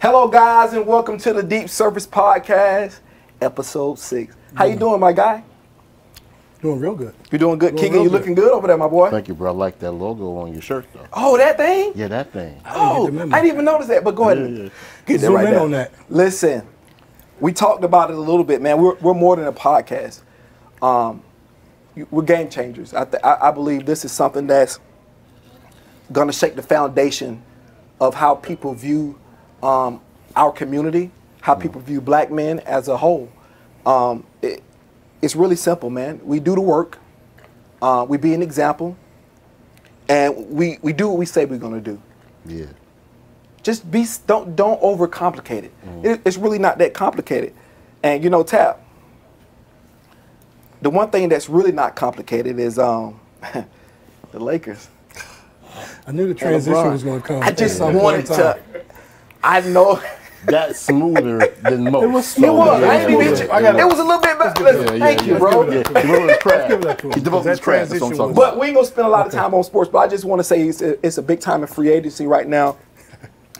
Hello, guys, and welcome to the Deep Surface Podcast, Episode 6. How you doing, my guy? Doing real good. You doing good? Keegan, you looking good over there, my boy? Thank you, bro. I like that logo on your shirt, though. Oh, that thing? Yeah, that thing. Oh, I didn't even notice that, but go ahead and get that Zoom right in there. on that. Listen, we talked about it a little bit, man. We're more than a podcast. We're game changers. I believe this is something that's going to shake the foundation of how people view our community, how people view black men as a whole. It's really simple, man. We do the work, we be an example, and we do what we say we're gonna do. Yeah. Just don't overcomplicate it. It's really not that complicated. And you know, Tap, the one thing that's really not complicated is the Lakers. I knew the transition was going to come. I just wanted to. I know. That's smoother than most. It was smooth. It was. I ain't even. It It was a little bit better. Listen, thank you, bro. He developed his craft. give that to him. He developed his craft. That's what I'm talking But about. we ain't gonna spend a lot of time on sports. But I just want to say it's a big time in free agency right now.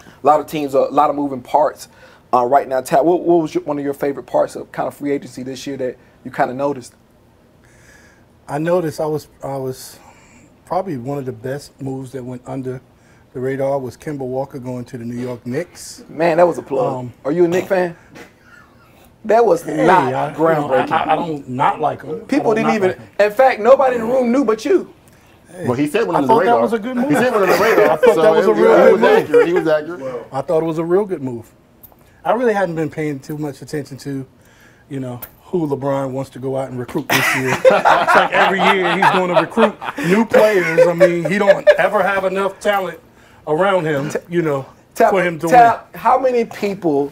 A lot of teams, a lot of moving parts right now. Tat, what was one of your favorite parts of kind of free agency this year that you kind of noticed? I noticed I was probably one of the best moves that went under the radar was Kemba Walker going to the New York Knicks. Man, that was a plug. Are you a Knicks fan? That was not groundbreaking. I don't not like him. People didn't even. In fact, nobody in the room knew but you. Well, he said one I under the thought radar. that was a good move. He said one under the radar. I thought that was a real good move. He was accurate. I thought it was a real good move. I really hadn't been paying too much attention to, you know, who LeBron wants to go out and recruit this year. It's like every year he's going to recruit new players. I mean, he don't ever have enough talent around him, you know, for him to win. How many people,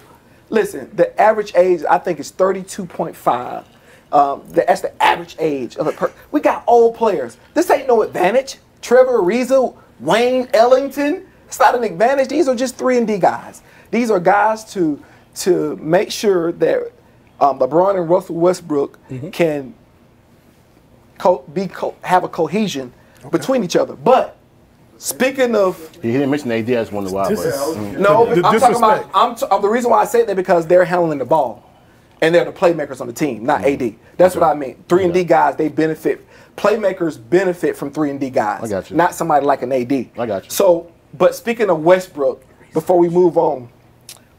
listen, the average age, I think, is 32.5. That's the average age of a person. We got old players. This ain't no advantage. Trevor Ariza, Wayne Ellington, it's not an advantage. These are just 3-and-D guys. These are guys to make sure that LeBron and Russell Westbrook can have a cohesion between each other. But speaking of, He didn't mention AD as one of the wild players. no, The I'm talking disrespect. about. The reason why I say that because they're handling the ball, and they're the playmakers on the team, not AD. That's what I mean. 3-and-D guys, they benefit. Playmakers benefit from 3-and-D guys. I got you. Not somebody like an AD. I got you. So, but speaking of Westbrook, before we move on,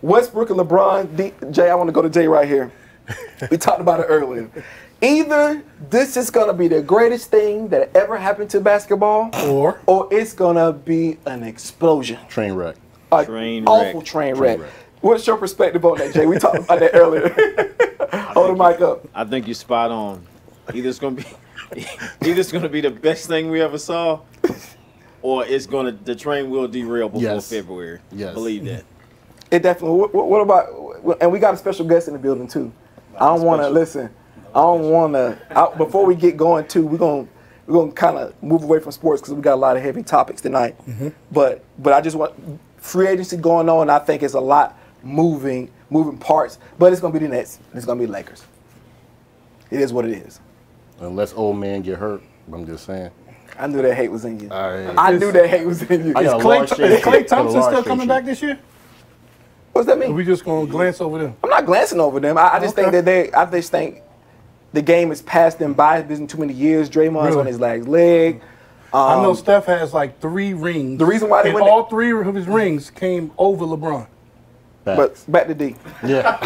Westbrook and LeBron, Jay, I want to go to Jay right here. We talked about it earlier. Either this is going to be the greatest thing that ever happened to basketball, or it's going to be an explosion. Train wreck. Awful train wreck. What's your perspective on that, Jay? We talked about that earlier. Hold the mic up. I think you're spot on. Either it's gonna be the best thing we ever saw, or the train will derail before February. Yes. Believe that. It definitely. What about? And we got a special guest in the building too. I don't want to listen. I don't want to. Before we get going too, we're gonna kind of move away from sports because we got a lot of heavy topics tonight. But I just want free agency going on. I think it's a lot moving parts. But it's gonna be the Nets. It's gonna be the Lakers. It is what it is. Unless old man get hurt, I'm just saying. I knew that hate was in you. Right. I knew that hate was in you. I Is got a large shade. Klay Thompson I got a large still coming shade. back this year? What's that Or mean? we just going to glance over them? I'm not glancing over them. I just think that I just think the game has passed them by. It's been too many years. Draymond's on his last leg. I know Steph has like 3 rings. The reason why they win all 3 of his rings came over LeBron. But back to D. Yeah.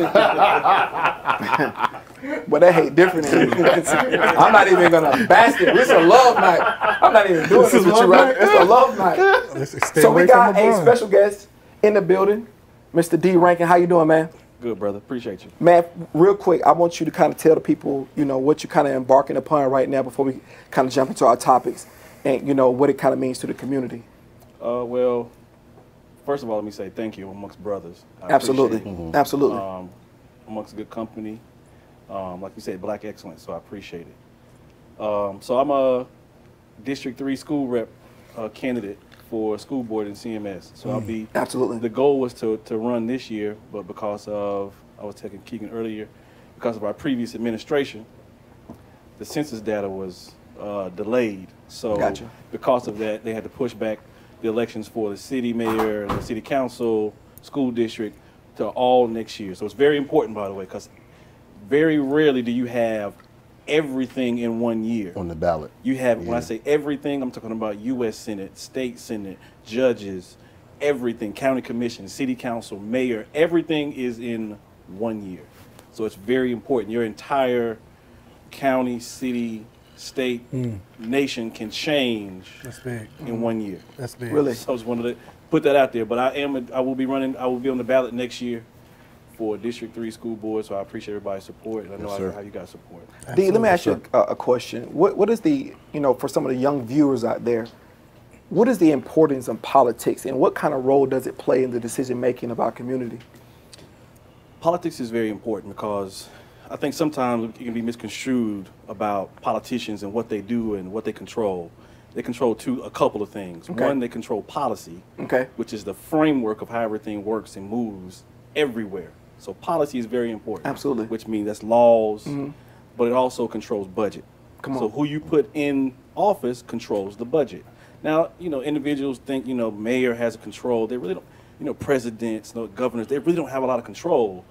But that hate different. I'm not even gonna bask it. It's a love night. I'm not even doing this with you right now. It's a love night. So we got a special guest in the building, Mr. D. Rankin. How you doing, man? Good, brother. Appreciate you. Man, real quick, I want you to kind of tell the people, you know, what you're kind of embarking upon right now before we kind of jump into our topics, and you know what it kind of means to the community. Well, first of all, let me say thank you amongst brothers. Absolutely, absolutely. Amongst good company, like you said, black excellence. So I appreciate it. So I'm a District 3 school rep candidate for school board and CMS. So I'll be absolutely. The goal was to run this year, but because of I was telling Keegan earlier, because of our previous administration, the census data was delayed. So because of that, they had to push back the elections for the city mayor, the city council, school district, to all next year. So it's very important, by the way, because very rarely do you have everything in one year. On the ballot. You have, when I say everything, I'm talking about U.S. Senate, state Senate, judges, everything, county commission, city council, mayor, everything is in 1 year. So it's very important. Your entire county, city, state, nation can change That's big. in 1 year. That's big. Really? So I just wanted to put that out there. But I will be on the ballot next year for District 3 school board, so I appreciate everybody's support, and I know sir. how you guys support. D, let me ask you a question. What is the, for some of the young viewers out there, what is the importance of politics, and what kind of role does it play in the decision-making of our community? Politics is very important because I think sometimes it can be misconstrued about politicians and what they do and what they control. They control a couple of things. Okay. One, they control policy, Okay. which is the framework of how everything works and moves everywhere. So policy is very important. Absolutely. Which means that's laws, but it also controls budget. Come on. So who you put in office controls the budget. Now, individuals think, mayor has control. They really don't, presidents, governors, they really don't have a lot of control,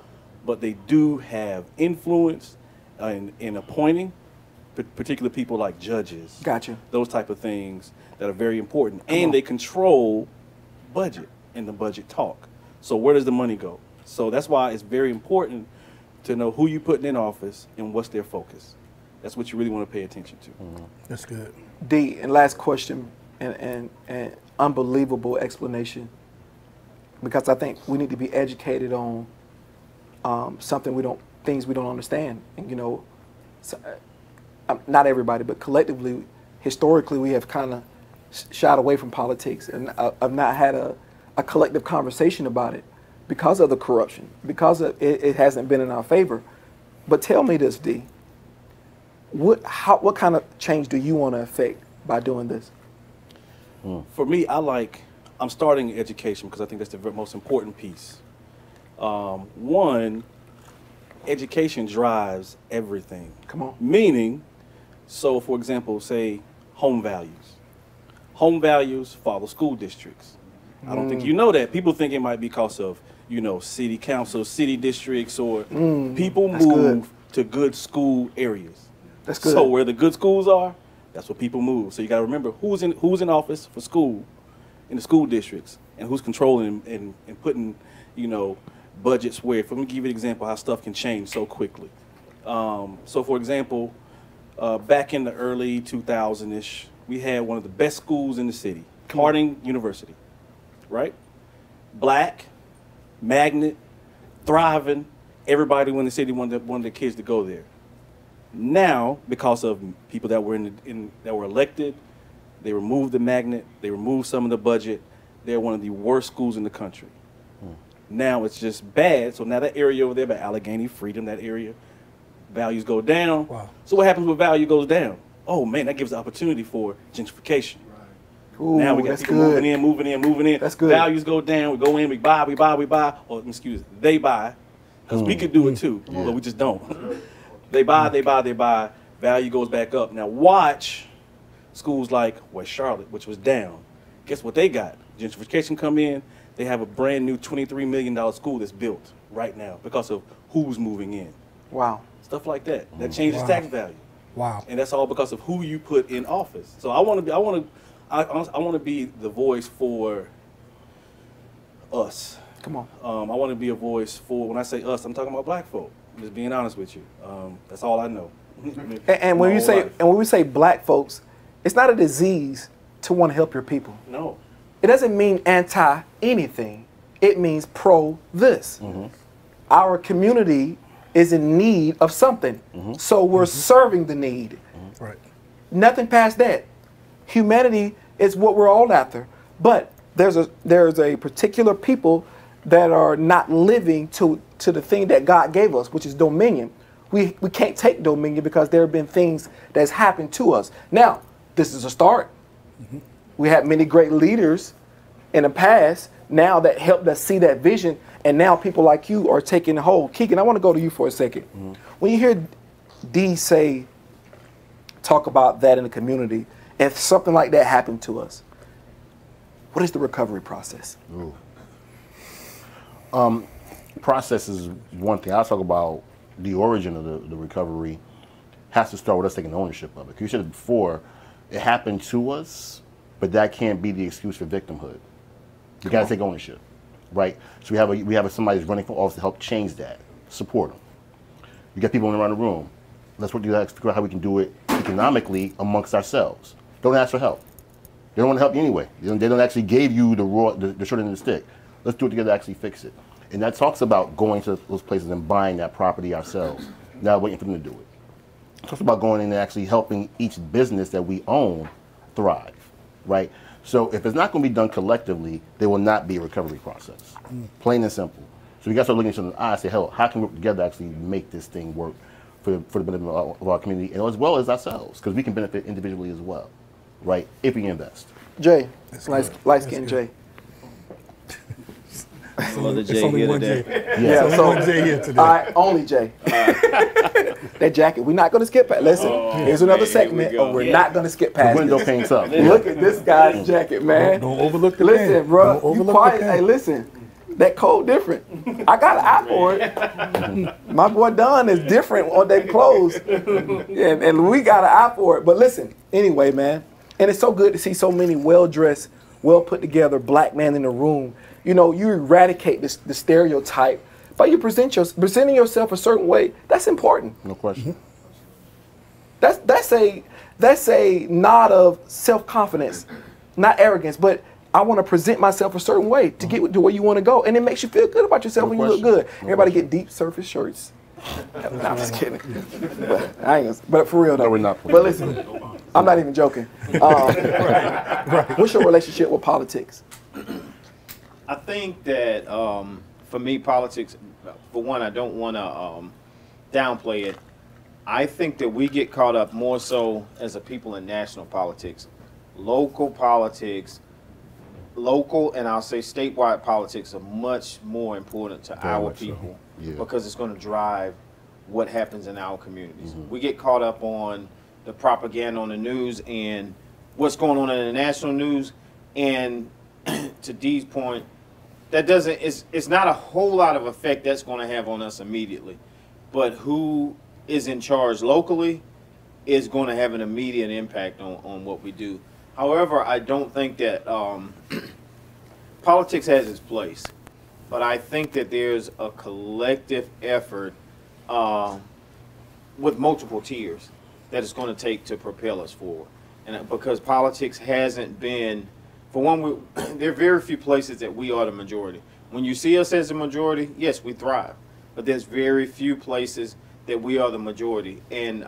but they do have influence in appointing particular people like judges. Gotcha. Those type of things that are very important. And they control budget and the budget talk. So where does the money go? So that's why it's very important to know who you're putting in office and what's their focus. That's what you really want to pay attention to. That's good. D, and last question, and unbelievable explanation, because I think we need to be educated on things we don't understand. And not everybody, but collectively, historically, we have kind of shied away from politics and I've not had a collective conversation about it because of the corruption, because it hasn't been in our favor. But tell me this, D, what kind of change do you want to affect by doing this? For me, I'm starting education because I think that's the most important piece. One, education drives everything. Come on. Meaning, so for example, say home values. Home values follow school districts. I don't think you know that. People think it might be because of, city council, city districts, or people move to good school areas. That's good. So where the good schools are, that's where people move. So you got to remember who's in office for school in the school districts and who's controlling and putting, budgets where. Let me give you an example how stuff can change so quickly. So for example, back in the early 2000-ish, we had one of the best schools in the city, Harding University, right? Black, magnet, thriving. Everybody in the city wanted the kids to go there. Now, because of people that were that were elected, they removed the magnet, they removed some of the budget. They're one of the worst schools in the country. Now it's just bad. So now that area over there by Allegheny, Freedom, that area, values go down. Wow. So what happens when value goes down? Oh man, that gives the opportunity for gentrification. Ooh, Now we got that's people good. moving in. That's good. Values go down. We go in. We buy. Or they buy, because we could do it too, but we just don't. They buy. Value goes back up. Now watch schools like West Charlotte, which was down. Guess what they got? Gentrification come in. They have a brand new $23 million school that's built right now because of who's moving in. Wow. Stuff like that. That changes tax value. Wow. And that's all because of who you put in office. So I want to be the voice for us. Come on. I want to be a voice for, when I say us, I'm talking about black folk. I'm just being honest with you. That's all I know. And when we say black folks, it's not a disease to want to help your people. No. It doesn't mean anti anything. It means pro this. Our community is in need of something. So we're serving the need. Right. Nothing past that. Humanity is what we're all after. But there's a particular people that are not living to the thing that God gave us, which is dominion. We can't take dominion because there have been things that's happened to us. Now, this is a start. We had many great leaders in the past now that helped us see that vision, and now people like you are taking hold. Keegan, I want to go to you for a second. When you hear D talk about that in the community, if something like that happened to us, what is the recovery process? process is one thing. I'll talk about the origin of the recovery has to start with us taking ownership of it. 'Cause you said it before, it happened to us, but that can't be the excuse for victimhood. You got to take ownership, right? So we have somebody who's running for office to help change that, support them. You got people around the room. Let's work together to figure out how we can do it economically amongst ourselves. Don't ask for help. They don't want to help you anyway. They don't actually give you the short end of the stick. Let's do it together to actually fix it. And that talks about going to those places and buying that property ourselves, not waiting for them to do it. It talks about going in and actually helping each business that we own thrive, right? So if it's not going to be done collectively, there will not be a recovery process. Plain and simple. So we got to start looking at each other in the eye and say, hell, how can we work together to actually make this thing work for the benefit of our community and as well as ourselves? Because we can benefit individually as well, right? If we invest. Jay, light skin Jay. Brother It's Jay only here one today. Jay. Yeah, It's so only one Jay here today. all right, only Jay. That jacket, we're not going to skip past. Listen, here's another man, segment, here we go. but we're not going to skip The past window this. paints up. Look at this guy's jacket, man. Don't overlook the Listen, pen. bro, Don't you overlook quiet. the Hey, pen. listen, that code different. I got an eye for it. My boy Don is different on their clothes, and we got an eye for it. But listen, anyway, man, and it's so good to see so many well-dressed, well put together black men in the room. You know, you eradicate the stereotype, but you presenting yourself a certain way. That's important. No question. That's a nod of self-confidence, not arrogance, but I want to present myself a certain way to get to where you want to go, and it makes you feel good about yourself when you look good. Everybody get deep surface shirts. No, I'm just kidding. But for real though. No, we're not. But listen, I'm not even joking. What's your relationship with politics? I think that for me, politics, for one, I don't want to downplay it. I think that we get caught up more so as a people in national politics. Local politics, local and I'll say statewide politics are much more important to Very our much so. people Yeah. because it's going to drive what happens in our communities. We get caught up on the propaganda on the news and what's going on in the national news, and to Dee's point, that doesn't, it's not a whole lot of effect that's going to have on us immediately, but who is in charge locally is going to have an immediate impact on what we do. However, I don't think that politics has its place, but I think that there's a collective effort with multiple tiers that it's going to take to propel us forward. And because politics hasn't been, for one, there are very few places that we are the majority. When you see us as a majority, yes, we thrive, but there's very few places that we are the majority, and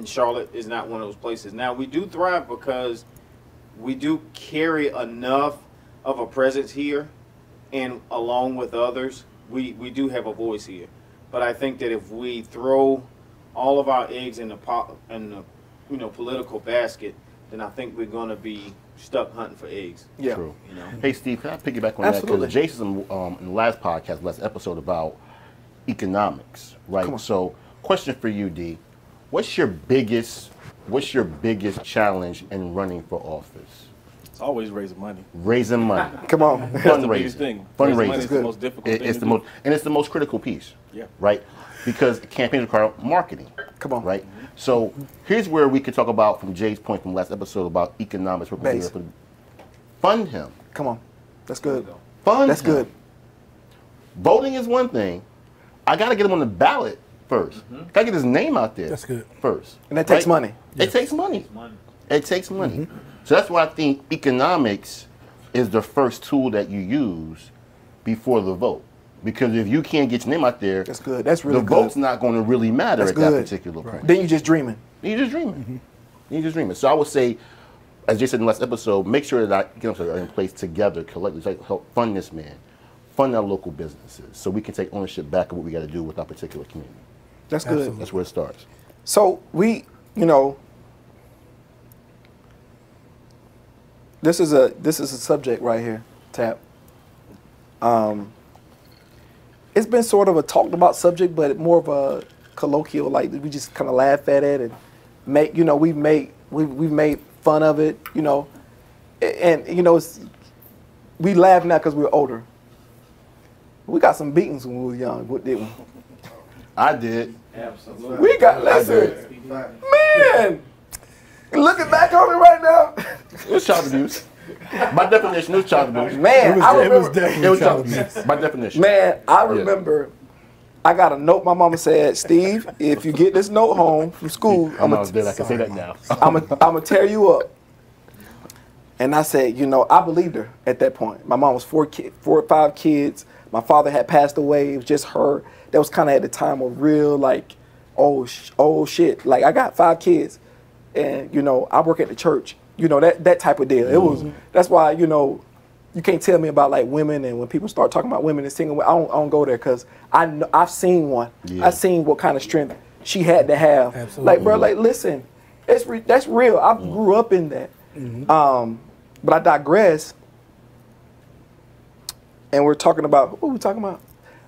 Charlotte is not one of those places. Now, we do thrive because we do carry enough of a presence here, and along with others, we do have a voice here. But I think that if we throw all of our eggs in the political basket, then I think we're going to be stuck hunting for eggs. Yeah. True. You know? Hey, Steve, can I piggyback on Absolutely. that? Because Jason, in the last podcast, last episode about economics, right? Come on. So, question for you, D. What's your biggest challenge in running for office? It's always raising money. Raising money. Come on. That's the biggest Fundraising. thing. Raising money Fundraising. is the most difficult thing It's to the do. most, and it's the most critical piece. Yeah. Right? Because campaigns require marketing. Come on. Right? So here's where we could talk about, from Jay's point from last episode, about economics. Base. Fund him. Come on. That's good. Fund That's him. good. Voting is one thing. I got to get him on the ballot first. Got to get his name out there. That's good. First. And that takes money. It takes money. It takes money. So that's why I think economics is the first tool that you use before the vote. Because if you can't get your name out there, That's good. That's really the good. vote's not going to really matter That's at that good. particular point. Then you just dreaming. You're just dreaming. You're just dreaming. So I would say, as Jay said in the last episode, make sure that get are in place together collectively to help fund this man, fund our local businesses, so we can take ownership back of what we got to do with our particular community. That's good. Absolutely. That's where it starts. So we, this is a subject right here, Tap. It's been sort of a talked about subject, but more of a colloquial, like we just kind of laugh at it and make, we've made fun of it, and we laugh now because we're older. We got some beatings when we were young, didn't we? I did. Absolutely. We got, listen, man, looking back on it right now, It was child abuse. By definition, it was child abuse. man, I It was remember, definitely It was child child abuse. abuse. By definition. man, I remember, I got a note my mama said, Steve, if you get this note home from school, I know, I can say that now. I'm gonna tear you up. And I said, you know, I believed her at that point. My mom was 4 or 5 kids. My father had passed away. It was just her. That was kind of at the time of real, like, oh shit. Like, I got 5 kids, and you know, I work at the church. You know, that type of deal. It was. That's why, you know, you can't tell me about like women, and when people start talking about women and single, I don't go there, because I've seen one. Yeah. I've seen what kind of strength she had to have. Absolutely. Like, bro, like, listen, that's real. I grew up in that. But I digress. And we're talking about, what were we talking about?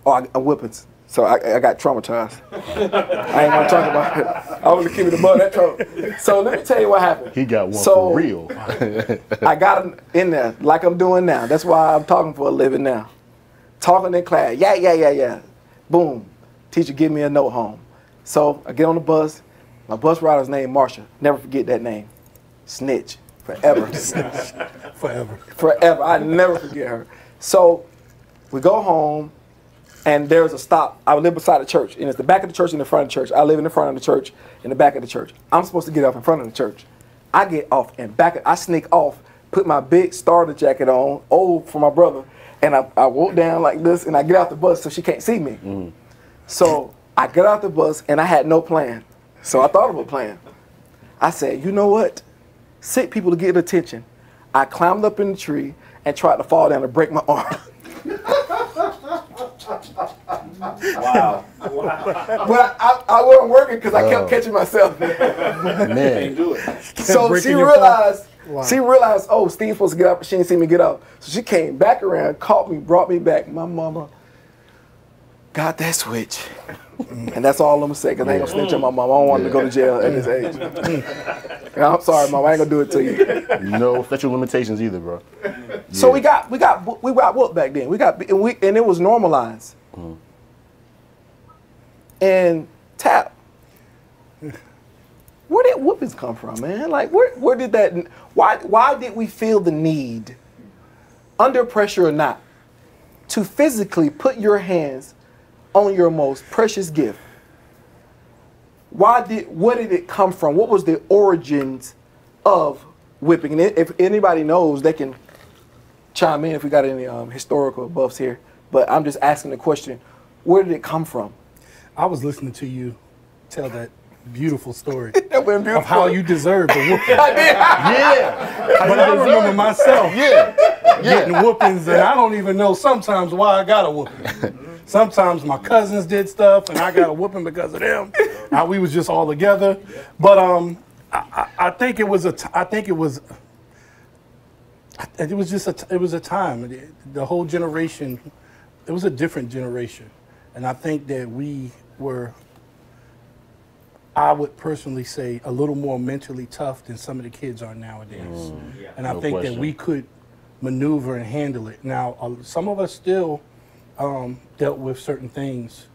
Oh, whippings. So I got traumatized. I ain't gonna talk about it. I want to keep it above that trauma. So let me tell you what happened. He got one So, for real. I got him in there like I'm doing now. That's why I'm talking for a living now. Talking in class. Yeah. Boom. Teacher give me a note home. So I get on the bus. My bus rider's name Marsha. Never forget that name. Snitch. Forever. Forever. I never forget her. So we go home, and there's a stop. I live beside the church, and it's the back of the church and the front of the church. I live in the front of the church, in the back of the church. I'm supposed to get off in front of the church. I get off and I sneak off, put my big starter jacket on, old for my brother, and I walk down like this, and I get out the bus so she can't see me. So I get out the bus, and I had no plan. So I thought of a plan. I said, you know what? Sick people to get attention. I climbed up in the tree and tried to fall down and break my arm. Wow. But I wasn't working because I kept catching myself. Man. Do it. So breaking she your realized, Wow. oh, Steve's supposed to get up, but she didn't see me get up. So she came back around, caught me, brought me back. My mama got that switch. And that's all I'm gonna say, because I ain't gonna snitch on my mom. I don't want her to go to jail at this age. And I'm sorry, mom, I ain't gonna do it to you. No statute of limitations either, bro. So we got whooped back then. And it was normalized. And Tap, where did whoopings come from, man? Like, where did that? Why did we feel the need, under pressure or not, to physically put your hands on your most precious gift? What did it come from? What was the origins of whipping? And if anybody knows, they can chime in if we got any historical buffs here. But I'm just asking the question, where did it come from? I was listening to you tell that beautiful story That went beautiful. of how you deserve the whooping. Yeah. But I remember myself Yeah. getting whoopings, and I don't even know sometimes why I got a whooping. Sometimes my cousins did stuff, and I got a whooping because of them. We was just all together. But I think it was a time. The whole generation, it was a different generation, and I think that we were, I would personally say, a little more mentally tough than some of the kids are nowadays. And I No think question. that we could maneuver and handle it. Now, some of us still dealt with certain things,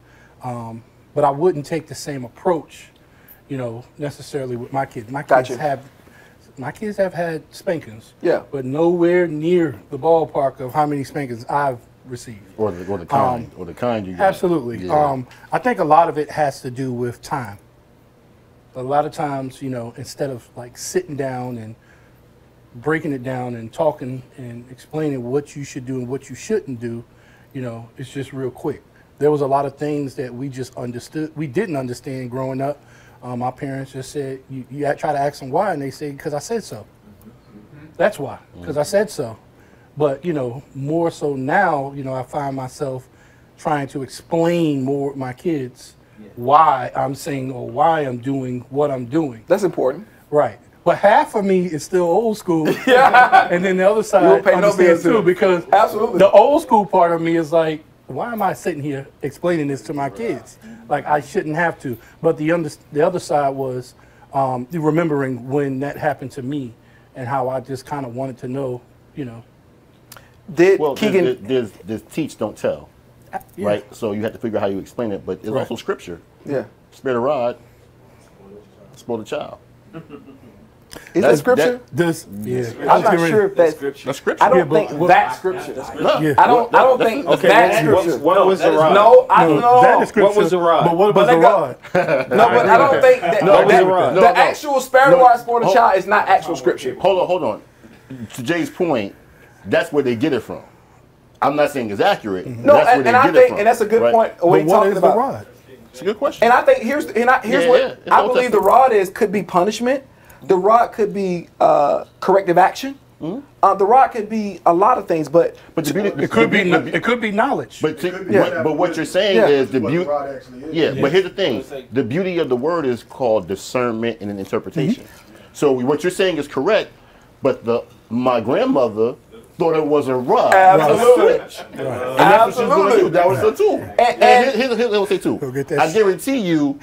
but I wouldn't take the same approach, necessarily with my kids. My kids have had spankings, Yeah. but nowhere near the ballpark of how many spankings I've received. Or the kind you got. Absolutely. Yeah. I think a lot of it has to do with time. A lot of times, instead of like sitting down and breaking it down and talking and explaining what you should do and what you shouldn't do, it's just real quick. There was a lot of things that we didn't understand growing up. My parents just said, you try to ask them why, and they say, because I said so. That's why, because I said so. But, more so now, I find myself trying to explain more with my kids why I'm saying or why I'm doing what I'm doing. That's important. Right. But half of me is still old school. And then the other side You won't pay no understands bills to too, it. because Absolutely. the old school part of me is like, why am I sitting here explaining this to my kids? Like, I shouldn't have to. But the other side was remembering when that happened to me and how I just kind of wanted to know, Did Well, Keegan? there's teach, don't tell. right? So you have to figure out how you explain it, but it's also scripture. Yeah. Spare the rod, spoil the child. Is that scripture? I'm I'm not sure if that's scripture. That's scripture. I don't think that's scripture. No. I don't think that's scripture. What was the rod? No, I don't know. That is scripture. What was the rod? But what was the rod? No, but I don't think that the actual spare the rod, spoil the child is not actual scripture. Hold on. To Jay's point, that's where they get it from. I'm not saying it's accurate. No, that's where and they I get it think, from, and that's a good right? point. But What what talking is the about? rod? It's a good question. And I think here's what it's I Old believe the rod could be punishment. The rod could be corrective action. The rod could be a lot of things, but the beauty, It could be knowledge. But what you're saying is the beauty. Yeah, but here's the thing: the beauty of the word is called discernment and an interpretation. So what you're saying is correct, but my grandmother thought it was a rod. Absolutely. And that's what she's going to do. That was her tool. And here's what I'll say too. get that I shit. guarantee you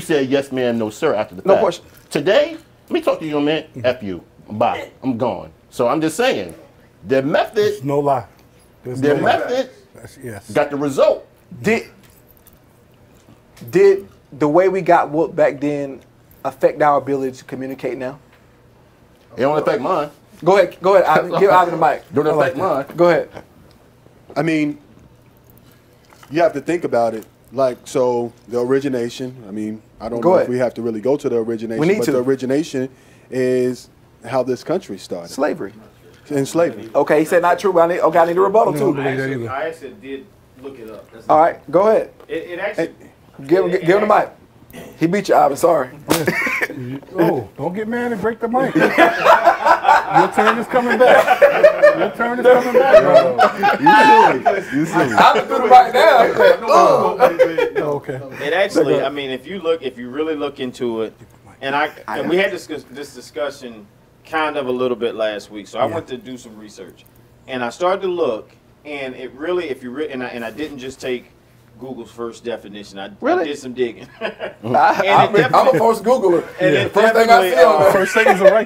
said yes, ma'am, no, sir after the fact. No question. Today, let me talk to you, young man. F you. Bye. I'm gone. So I'm just saying, their method, No lie. their method Yes. got the result. Did the way we got whooped back then affect our ability to communicate now? It don't affect mine. Go ahead, Ivan. Give Ivan the mic. Don't affect mine. Go ahead. I mean, you have to think about it. Like, so the origination, I mean, I don't Go know ahead. if we have to really go to the origination, We need but to. the origination is how this country started. Slavery. In slavery. Okay, he said not true, but I need a rebuttal I don't too. believe that either. I actually did look it up. All right, go ahead. It actually. Give him the mic. He beat you, Ivan. Sorry. Oh, don't get mad and break the mic. Your turn is coming back. Your turn is coming back, bro. You silly. Ivan threw the mic down. Oh, okay. It actually, I mean, if you really look into it, and we had this discussion kind of a little bit last week, so I went to do some research, and I started to look, and it really, and I didn't just take Google's first definition. I did some digging. I'm a first Googler. And it First thing I see on there. First thing is right.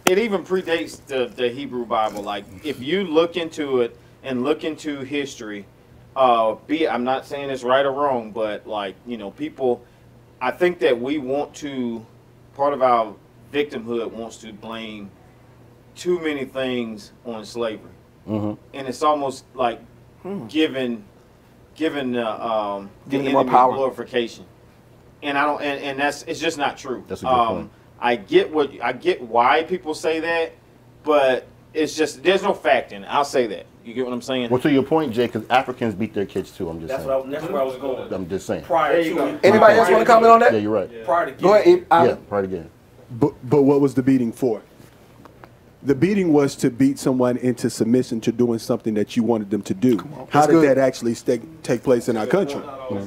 It even predates the Hebrew Bible. Like, if you look into it and look into history, I'm not saying it's right or wrong, but like, people, I think that we want to, part of our victimhood wants to blame too many things on slavery. And it's almost like giving the enemy more power. glorification. And I don't, and it's just not true. That's a good point. I get why people say that, but it's just, there's no fact in it. I'll say that. You get what I'm saying? Well, to your point, Jay, because Africans beat their kids too. I'm just That's saying. that's where I was going. I'm just saying. Prior to Anybody else want to comment on Yeah, that? you're right. prior to Go ahead, Ivan. Yeah, right again. But what was the beating for? The beating was to beat someone into submission to doing something that you wanted them to do. How That's did good. that actually take place in our country?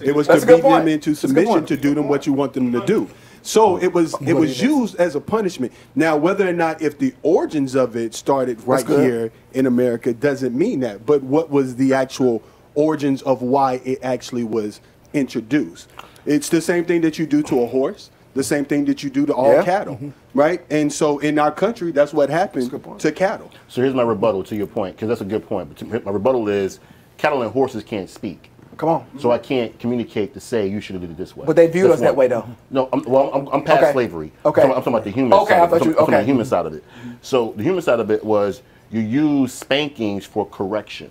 It was That's to a good beat them point. into That's a good submission point. to do them what you want them to do. So it was used as a punishment. Now, whether or not if the origins of it started right good. here in America doesn't mean that. But what was the actual origins of why it actually was introduced? It's the same thing that you do to a horse. The same thing that you do to all cattle, right? And so in our country, that's what happened to cattle. So here's my rebuttal to your point, because that's a good point. But my rebuttal is cattle and horses can't speak. Come on. So I can't communicate to say you should have did it this way. But they viewed That's us that one. way, though. No, I'm past Okay. slavery. Okay. I'm talking about the human Okay, side. I thought you- I'm talking about okay. the human side of it. So the human side of it was you use spankings for correction,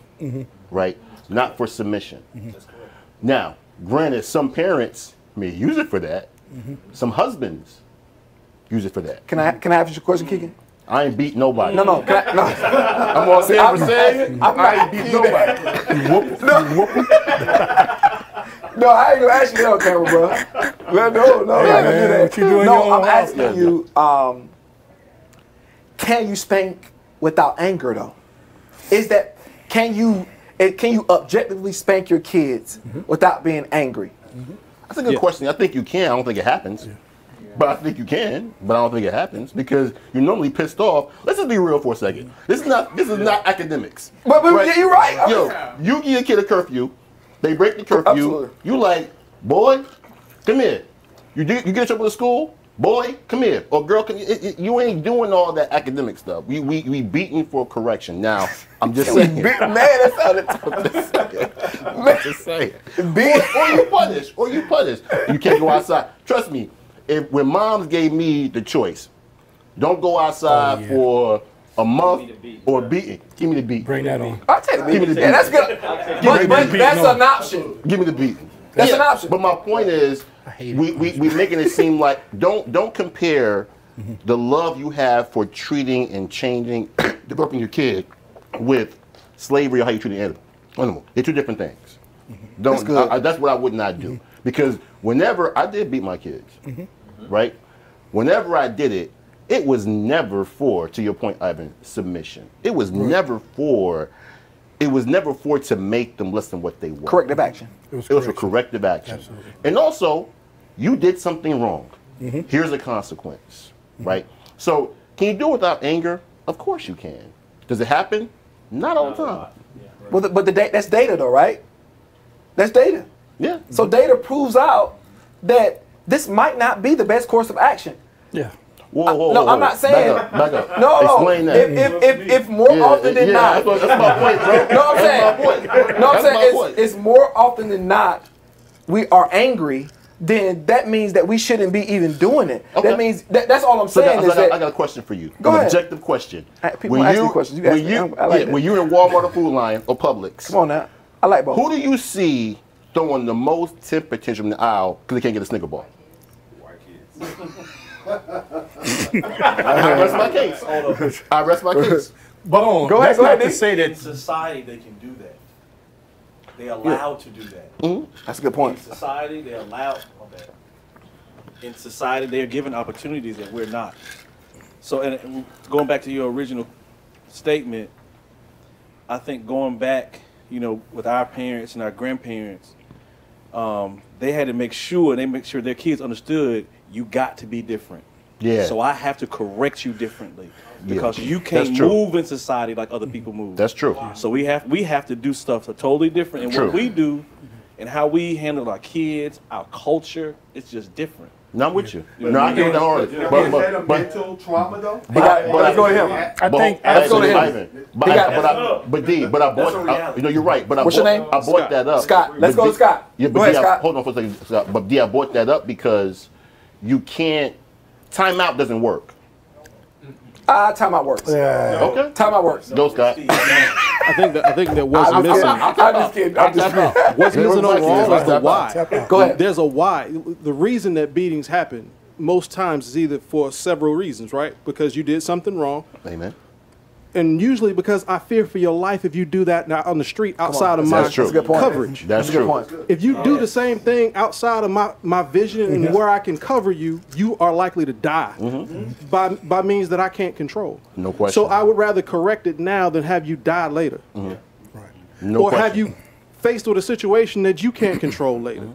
right? Not for submission. Now, granted, some parents may use it for that. Some husbands use it for that. Can I ask you a question, Keegan? I ain't beat nobody. No. Can I, no. I'm on there for saying I ain't beat nobody. No, I ain't gonna ask you that on camera, bro. No, I'm not gonna do that. what you do in no, your own I'm house? asking you, can you spank without anger though? Can you objectively spank your kids without being angry? That's a good question. I think you can. I don't think it happens. But I think you can. But I don't think it happens because you're normally pissed off. Let's just be real for a second. This is not academics. But yeah, you're right. Yo, you give a kid a curfew. They break the curfew. Absolutely. You like, boy, come here. You get in trouble at school. boy, come here, or girl, come here. You ain't doing all that academic stuff. We beating for correction. Now, I'm just saying. Man, that sounded tough. I'm just saying. Or you punish. You can't go outside. Trust me, when moms gave me the choice, don't go outside for a month or beating. Give me the beat. Bring that on. I'll take the beating. Give me the Yeah, that's good. But that's an option. Give me the beating. That's an option. But my point is, we making it seem like don't compare the love you have for treating and changing, developing your kid with slavery or how you treat an animal. They're two different things. That's good. That's what I would not do. Because whenever I did beat my kids, right? Whenever I did it, it was never for, to your point, Ivan, submission. It was never for. It was never for to make them less than what they were. Corrective action. It was for corrective action. Absolutely. And also, you did something wrong. Here's a consequence, right? So, can you do it without anger? Of course you can. Does it happen? Not all the time. But that's data, though, right? That's data. Yeah. So data proves out that this might not be the best course of action. Yeah. No, I'm not saying. Back up. No, Explain that. If more often than not. That's my point, bro. No, I'm saying. That's my point. No, I'm That's my saying point. it's more often than not we are angry. Then that means that we shouldn't be even doing it. Okay. That means that's all I'm saying is that. I got a question for you. Go An ahead. objective question. People ask me questions. You ask me. I like that. when you're in Walmart or Food Lion or Publix, Come on now. I like both. who do you see throwing the most temper tantrum in the aisle because they can't get a Snicker bar? White kids. I rest my case. I rest my case. But Go ahead, that's go not ahead, to D. say In that. society, they can do that. They're allowed to do that. That's a good point. In society, they're allowed that. In society, they're given opportunities that we're not. So, and going back to your original statement, I think going back, with our parents and our grandparents, they had to make sure their kids understood you got to be different. Yeah. So I have to correct you differently because you That's can't true. move in society like other people move. That's true. So we have to do stuff totally different, and True. what we do and how we handle our kids, our culture, it's just different. No, I'm with you. No, I get the hard. Is that a mental trauma though? Let's go to him. I think. let's go to him. Ivan. But I bought. You're right. But What's your name? I bought that up. Scott. Let's But go to Scott. Yeah, Go but ahead, D, Scott. hold on for a second, Scott. But D, I bought that up because you can't. Timeout doesn't work. Timeout works. Yeah. Okay. Timeout works. Go, Scott. I think that what's I'm missing. just kidding. I'm just kidding. What's missing overall is the why. Go ahead. There's a why. The reason that beatings happen most times is either for several reasons, right? Because you did something wrong, Amen. and usually because I fear for your life if you do that now on the street outside of my That's true. That's a good point. coverage. That's a good true. point. If you do the same thing outside of my vision and where I can cover you, you are likely to die by means that I can't control. No question. So I would rather correct it now than have you die later. No Or question. have you faced with a situation that you can't control later.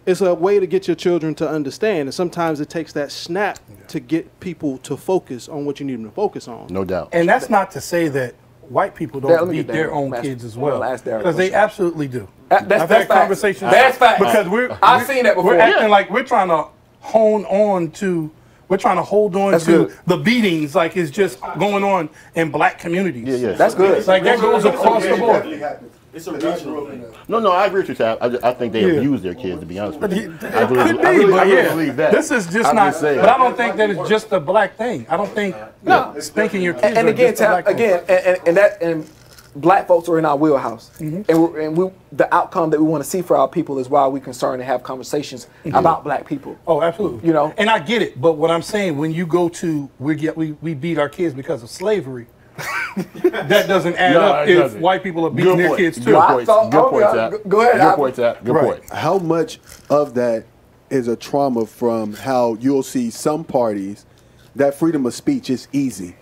It's a way to get your children to understand, and sometimes it takes that snap to get people to focus on what you need them to focus on. No doubt. And that's not to say that white people Let don't me beat get their Darren. own Ask- kids as well, well, ask Darren a because they question. absolutely do. That's I've had facts. conversations. That's facts. Because I've seen that before. We're acting like we're trying to hold on to That's to good. the beatings like it's just going on in black communities. Yeah. That's good. Like that goes across the board. It's a regional thing. No, I agree with you, Tab. I think they Yeah. abuse their kids, to be honest with you. It I really could be, but yeah, believe that. this is just I'm not. just saying. But I don't think that it's just a black thing. I don't think spanking your kids. And are again, just a black thing. and black folks are in our wheelhouse, and we the outcome that we want to see for our people is why we're concerned and have conversations about black people. Oh, absolutely. You know? and I get it. But what I'm saying, when you go to we beat our kids because of slavery, that doesn't add No, up it if doesn't. white people are beating their kids too. Good I point. thought- Good point, okay, Tab. go ahead, Good Albert. point, Tab. Good Right. point. How much of that is a trauma from how you'll see some parties that freedom of speech is easy,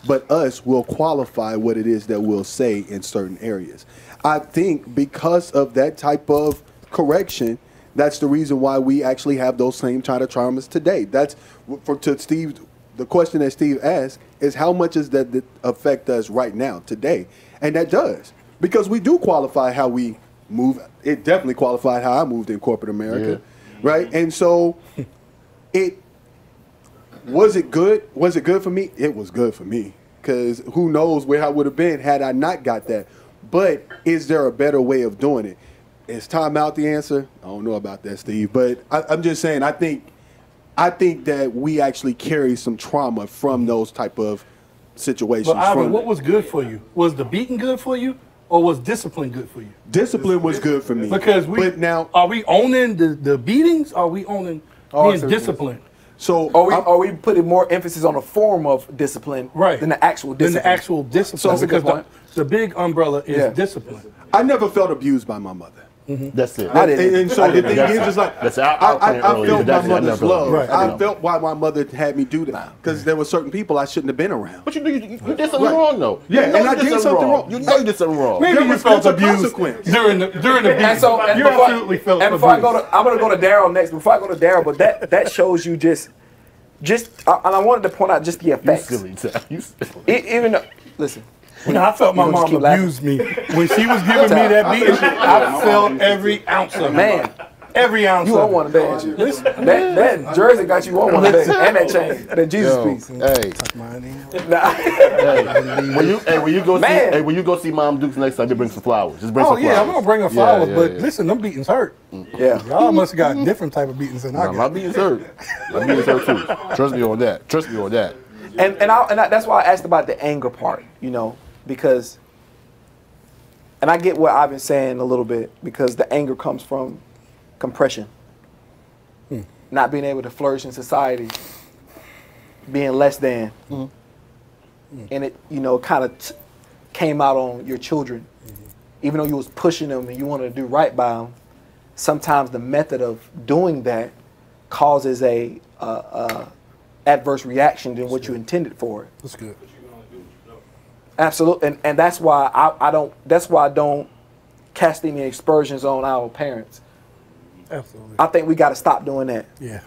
but us will qualify what it is that we'll say in certain areas. I think because of that type of correction, that's the reason why we actually have those same kind of traumas today. That's to Steve. The question that Steve asked is how much does that affect us right now, today? And that does. Because we do qualify how we move. It definitely qualified how I moved in corporate America, right? And so it Was it good? Was it good for me? It was good for me. Because who knows where I would have been had I not got that. But is there a better way of doing it? Is time out the answer? I don't know about that, Steve. But I'm just saying, I think that we actually carry some trauma from those type of situations. But Ivan, what was good for you? Was the beating good for you, or was discipline good for you? Discipline was good for me. Because but now, are we owning the beatings? Or are we owning being disciplined? So are we putting more emphasis on a form of discipline than the actual discipline? Than the actual discipline. So because the big umbrella is discipline. I never felt abused by my mother. That's it. And so the thing is, just like that's I felt my mother's love. Right. I felt why my mother had me do that because there were certain people I shouldn't have been around. But you did something wrong though. Yeah, and I did something wrong. You know you did something wrong. Maybe you felt abused during the beating. And so, you absolutely felt abused. Before I'm gonna go to Daryl next. Before I go to Daryl, but that shows you just, and I wanted to point out just the effects. You silly. Even though, listen. No, I felt my mom abused me. When she was giving me that beating, I felt every ounce of it. Man. Every ounce you of it. You want to dance. That jersey got you on one dance. And that chain. That Jesus piece. Hey. Tuck mine in. When you go see Mom Dukes next time, you bring some flowers. Just bring some flowers. I'm going to bring her flowers, but listen, them beatings hurt. Yeah. Y'all must have got different type of beatings than I got. My beatings hurt. My beatings hurt too. Trust me on that. And that's why I asked about the anger part, because, and I get what I've been saying a little bit, because the anger comes from compression, not being able to flourish in society, being less than, and it, kind of came out on your children, even though you was pushing them and you wanted to do right by them. Sometimes the method of doing that causes a adverse reaction than what you intended for it. That's good. Absolutely, and that's why I don't cast any aspersions on our parents. Absolutely. I think we got to stop doing that. Yeah.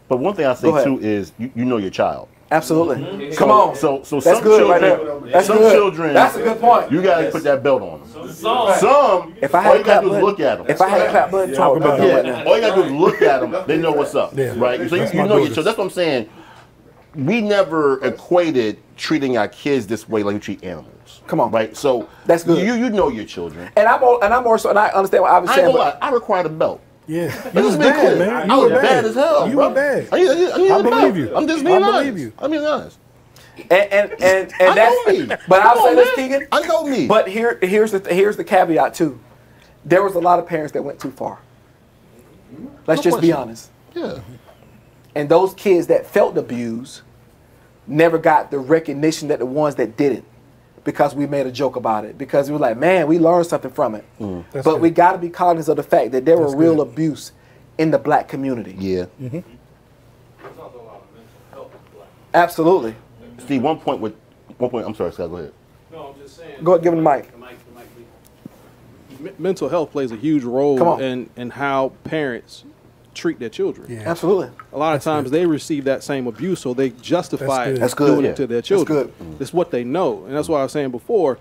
But one thing I say too is you know your child. Absolutely. Come on. So that's some good children, right there. That's some good. children. That's a good point. You gotta put that belt on them. Some. If I had all you gotta do is look at them. If I had a clap button, talk about it right now. All you gotta do is look at them. They know what's up, right? So you know your children. That's what I'm saying. We never equated treating our kids this way like we treat animals. Come on, right? So that's good. You know your children, and I'm also, and I understand what I was saying. I required a belt. Yeah, you was bad, man. I was bad as hell. You were bad. I believe you. I'm just being honest. I'm being honest. And that's. But I'll say this, Keegan. I know me. But here's the caveat too. There was a lot of parents that went too far. Let's just be honest. Yeah. And those kids that felt abused never got the recognition that the ones that didn't, because we made a joke about it. Because we were like, man, we learned something from it. But we got to be cognizant of the fact that there were real abuse in the black community. Yeah. Absolutely. Steve, one point. I'm sorry, Scott. Go ahead. No, I'm just saying. Go ahead, give him the mic. Mental health plays a huge role in how parents treat their children. Yeah. Absolutely. A lot of times they receive that same abuse, so they justify doing it to their children. That's good. It's what they know. And that's why I was saying before,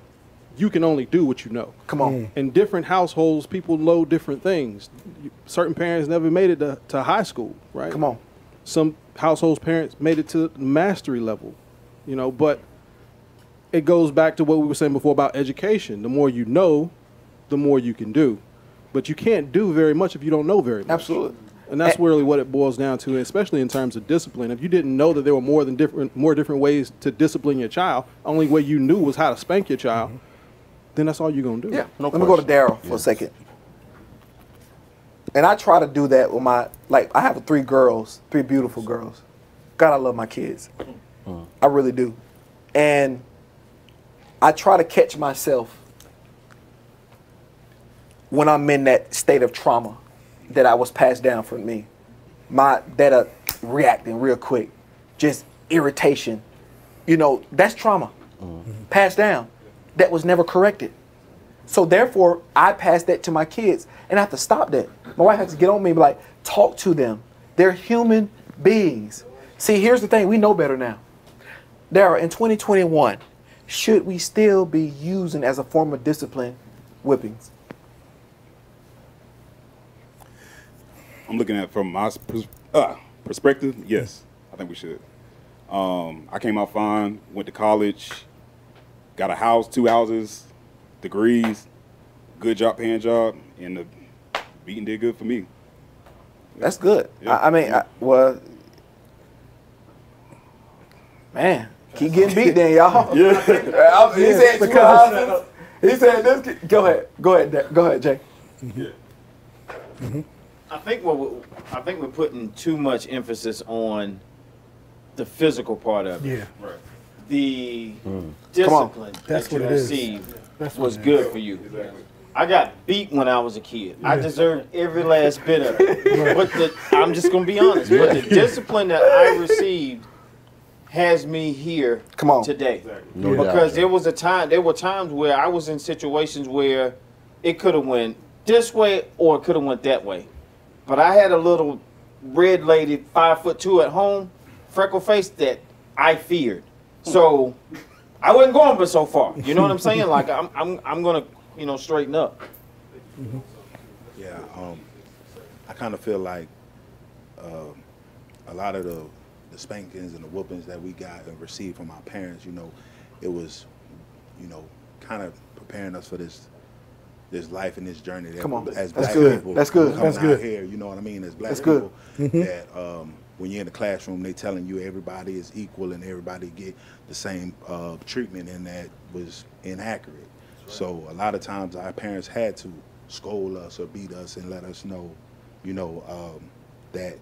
you can only do what you know. Come on. In different households, people know different things. Certain parents never made it to high school, right? Come on. Some households' parents made it to mastery level, but it goes back to what we were saying before about education. The more you know, the more you can do. But you can't do very much if you don't know very much. Absolutely. And that's really what it boils down to, especially in terms of discipline. If you didn't know that there were more different ways to discipline your child, only way you knew was how to spank your child, then that's all you're going to do. Yeah. Let me go to Daryl for a second. And I try to do that with I have three beautiful girls. God, I love my kids. I really do. And I try to catch myself when I'm in that state of trauma that I was passed down from me. Reacting real quick, just irritation. That's trauma. Passed down. That was never corrected. So therefore, I pass that to my kids, and I have to stop that. My wife has to get on me and be like, talk to them. They're human beings. See, here's the thing. We know better now. Daryl, in 2021, should we still be using as a form of discipline whippings? I'm looking at it from my perspective, yes, I think we should. I came out fine, went to college, got a house, 2 houses, degrees, good job, paying job, and the beating did good for me. That's good. Yeah. I mean, well, man, keep getting beat then, y'all. Yeah. He said 2 houses. He said this. Go ahead, Jay. I think we're putting too much emphasis on the physical part of it. Yeah. Right. The discipline That's that you what it is. received That's what was it is. good for you. I got beat when I was a kid. I deserved every last bit of it. But I'm just gonna be honest. But the discipline that I received has me here today. No doubt, Because Jay. there were times where I was in situations where it could have went this way or it could have went that way. But I had a little red lady, 5'2" at home, freckle face that I feared. So I wasn't going but so far. You know what I'm saying? Like I'm gonna, straighten up. Yeah, I kind of feel like a lot of the spankings and the whoopings that we got and received from our parents, it was, kind of preparing us for this life and this journey that Come on. as That's black good. people That's good. coming That's out good. here, you know what I mean, as black That's people, good. that when you're in the classroom, they telling you everybody is equal and everybody get the same treatment, and that was inaccurate. So a lot of times our parents had to scold us or beat us and let us know, that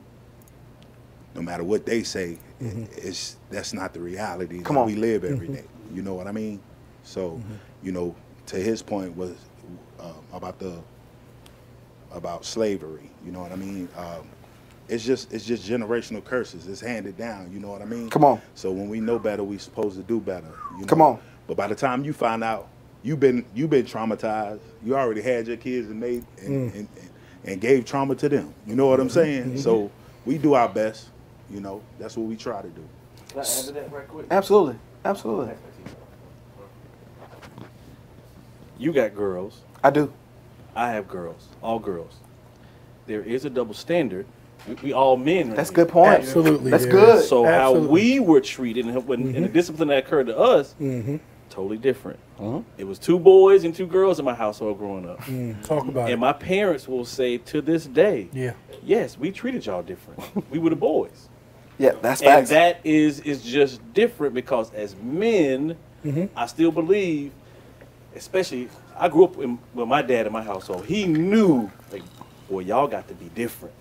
no matter what they say, that's not the reality that we live every day. You know what I mean? So, to his point was about slavery. You know what I mean? It's just generational curses. It's handed down. You know what I mean? Come on. So when we know better, we supposed to do better. Come on. But by the time you find out you've been traumatized, you already had your kids and gave trauma to them. You know what I'm saying? So we do our best. That's what we try to do. Can I add to that right quick? Absolutely. You got girls. I do. I have girls. All girls. There is a double standard. We all men. Right That's a here. good point. Absolutely, That's yeah. good. So Absolutely. how we were treated and the discipline that occurred to us, totally different. It was 2 boys and 2 girls in my household growing up. Talk about And it. my parents will say to this day, Yeah. yes, we treated y'all different. We were the boys. Yeah, that's And facts. that is just different because as men, I still believe, especially, I grew up with my dad in my household. He knew, like, boy, y'all got to be different.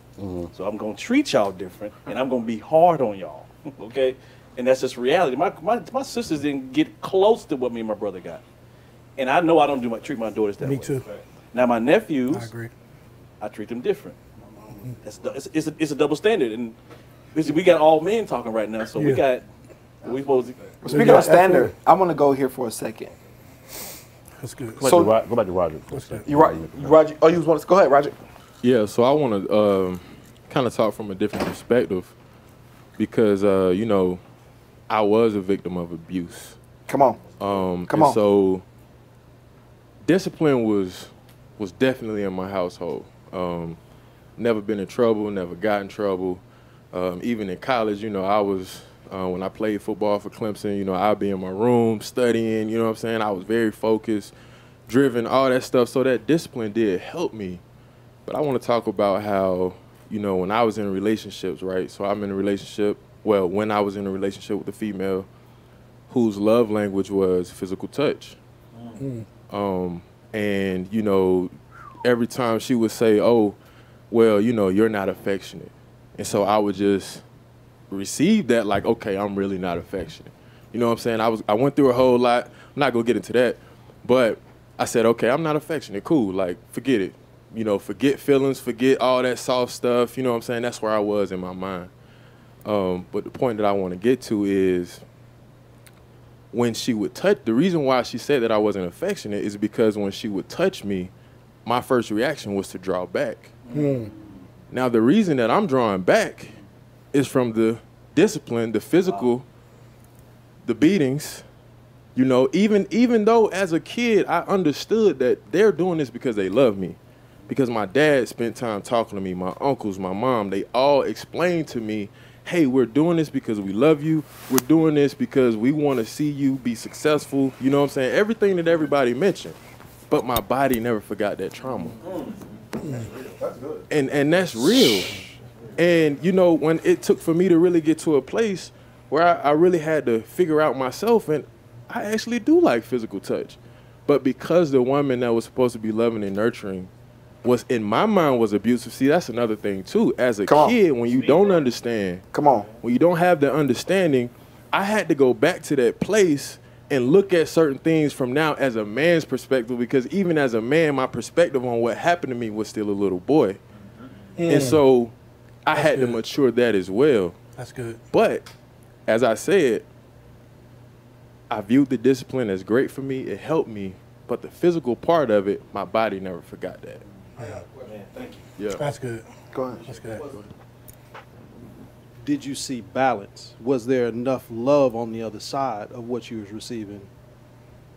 So I'm going to treat y'all different, and I'm going to be hard on y'all, okay? And that's just reality. My sisters didn't get close to what me and my brother got. And I know I don't treat my daughters that way. Me too. Now, my nephews, I agree. I treat them different. It's a double standard. And we got all men talking right now, so we got, we supposed to. Speaking Yeah, of standard, absolutely. I want to go here for a second. That's good. So- Go back to Roger. You're right, Roger. Oh, you want to go ahead, Roger? Yeah, so I want to kind of talk from a different perspective because, I was a victim of abuse. Come on. Come on. So discipline was definitely in my household. Never been in trouble, never got in trouble. Even in college, I was, when I played football for Clemson, I'd be in my room studying, you know what I'm saying? I was very focused, driven, all that stuff. So that discipline did help me. But I want to talk about how, when I was in relationships, right? So I'm in a relationship, when I was in a relationship with a female whose love language was physical touch. And, every time she would say, oh, well, you're not affectionate. And so I would just receive that like, okay, I'm really not affectionate. You know what I'm saying? I went through a whole lot. I'm not going to get into that. But I said, okay, I'm not affectionate. Cool. Like, forget it. Forget feelings, forget all that soft stuff. You know what I'm saying? That's where I was in my mind. But the point that I want to get to is when she would touch, the reason why she said that I wasn't affectionate is because when she would touch me, my first reaction was to draw back. Now, the reason that I'm drawing back is from the discipline, the physical, the beatings. Even though as a kid, I understood that they're doing this because they love me. Because my dad spent time talking to me, my uncles, my mom, they all explained to me hey, we're doing this because we love you. We're doing this because we want to see you be successful. You know what I'm saying? Everything that everybody mentioned. But my body never forgot that trauma. And that's real. And, you know, when it took for me to really get to a place where I really had to figure out myself, and I actually do like physical touch. But because the woman that was supposed to be loving and nurturing was, in my mind, was abusive. See, that's another thing, too. As a kid, when you don't understand, when you don't have the understanding, I had to go back to that place and look at certain things from now as a man's perspective, because even as a man, my perspective on what happened to me was still a little boy. And so I had to mature that as well. That's good. But as I said, I viewed the discipline as great for me. It helped me. But the physical part of it, my body never forgot that. Yeah. Man, thank you. Yeah. That's good. Go ahead. That's good. Did you see balance? Was there enough love on the other side of what you was receiving?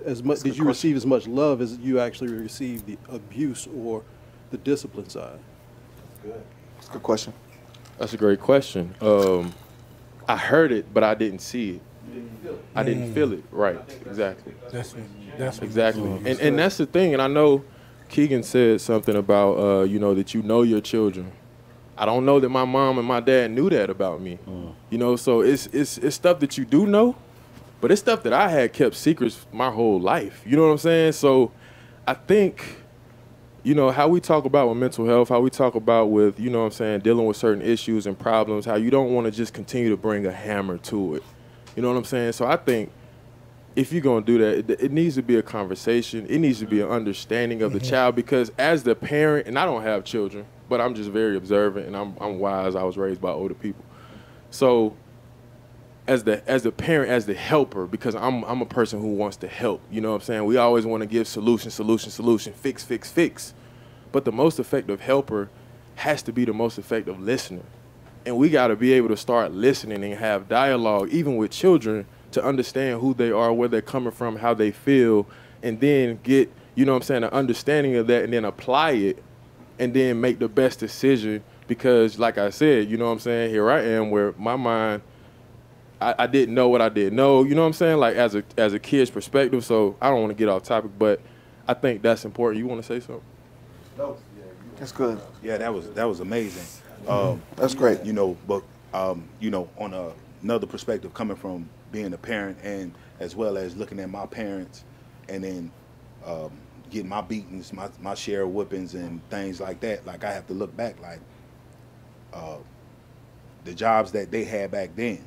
As much did you receive as much love as you actually received the abuse or the discipline side? That's a good question. That's a great question. I heard it, but I didn't see it. I didn't feel it. Right. Exactly. That's Exactly. And that's the thing. And I know Keegan said something about, you know, that you know your children. I don't know that my mom and my dad knew that about me. You know, so it's stuff that you do know, but it's stuff that I had kept secrets my whole life. You know what I'm saying? So I think, you know, how we talk about with mental health, how we talk about with, you know what I'm saying, dealing with certain issues and problems, how you don't want to just continue to bring a hammer to it. You know what I'm saying? So I think if you're going to do that, it needs to be a conversation. It needs to be an understanding of the child, because as the parent, and I don't have children, but I'm just very observant and I'm wise. I was raised by older people. So as the parent, as the helper, because I'm a person who wants to help, you know what I'm saying? We always want to give solution, fix. But the most effective helper has to be the most effective listener. And we got to be able to start listening and have dialogue, even with children, to understand who they are, where they're coming from, how they feel, and then get, you know what I'm saying, an understanding of that, and then apply it, and then make the best decision. Because like I said, you know what I'm saying, here I am where my mind, I didn't know what I didn't know, you know what I'm saying, like as a kid's perspective. So I don't want to get off topic, but I think that's important. You want to say something? No. That's good. Yeah, that was amazing. That's great. You know, but you know, on another perspective, coming from being a parent and as well as looking at my parents, and then getting my beatings, my share of whippings and things like that. Like, I have to look back, like the jobs that they had back then,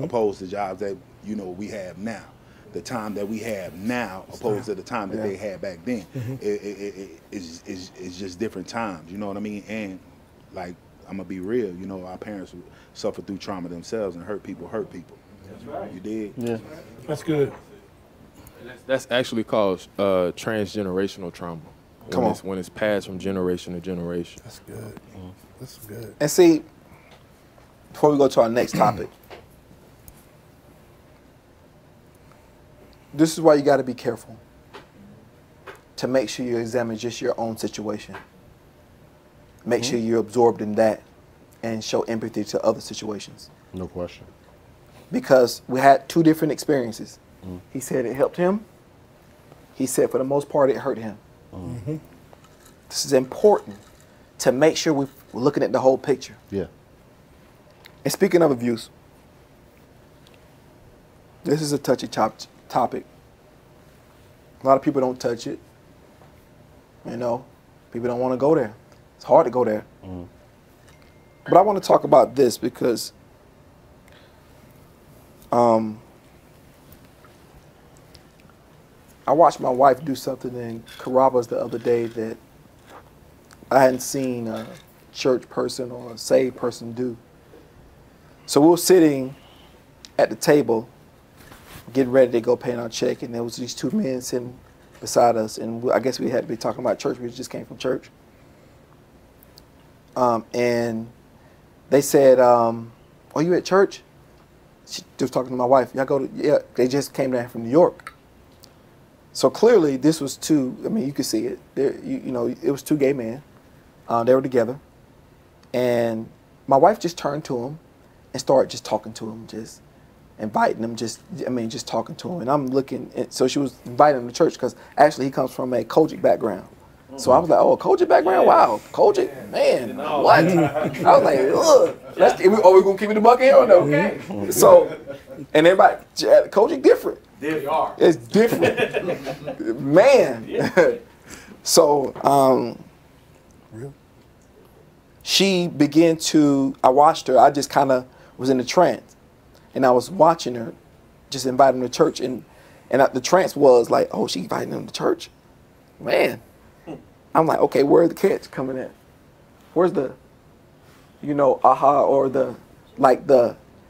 opposed to jobs that, you know, we have now. The time that we have now opposed to the time that they had back then. It's just different times, you know what I mean? And like, I'm gonna be real, you know, our parents suffered through trauma themselves, and hurt people. That's right. You did? Yeah. That's good. That's actually called transgenerational trauma. When it's passed from generation to generation. That's good. That's good. And see, before we go to our next topic, this is why you got to be careful to make sure you examine just your own situation. Make sure you're absorbed in that and show empathy to other situations. No question. Because we had two different experiences. He said it helped him. He said for the most part it hurt him. This is important to make sure we're looking at the whole picture. Yeah. And speaking of abuse, this is a touchy topic. A lot of people don't touch it. You know, people don't want to go there. It's hard to go there. But I want to talk about this because I watched my wife do something in Carrabba's the other day that I hadn't seen a church person or a saved person do. So we were sitting at the table, getting ready to go pay our check, and there was these two men sitting beside us, and I guess we had to be talking about church. We just came from church. And they said, are you at church? She was talking to my wife. Y'all go to, yeah, they just came down from New York. So clearly this was two, I mean, you could see it. You know, it was two gay men. They were together. And my wife just turned to him and started just talking to him, just inviting him, just talking to him. And I'm looking, and so she was inviting him to church because actually he comes from a Kojic background. So I was like, oh, Kojic background? Wow, Kojic, man, what? I was like, ugh, are we going to keep it a buck here or no? Okay. So, and everybody, Kojic different. They are. It's different. Man. So, she began to, I watched her, I just kind of was in a trance. And I was watching her, just inviting him to church. And the trance was like, oh, she inviting him to church? Man. I'm like, okay, where are the kids coming in? Where's the, aha, or the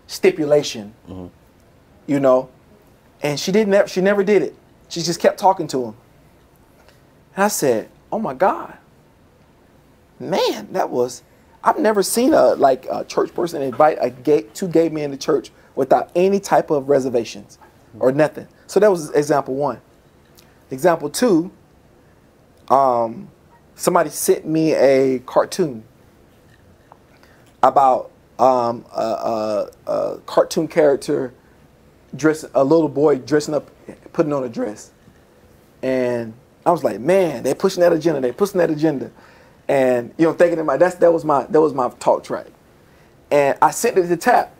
stipulation, And she never did it. She just kept talking to him. And I said, oh my God, man, I've never seen a church person invite two gay men to church without any type of reservations or nothing. So that was example one. Example two, somebody sent me a cartoon about a cartoon character a little boy dressing up, putting on a dress. And I was like, man, they're pushing that agenda. And thinking in my that was my talk track. And I sent it to Tap.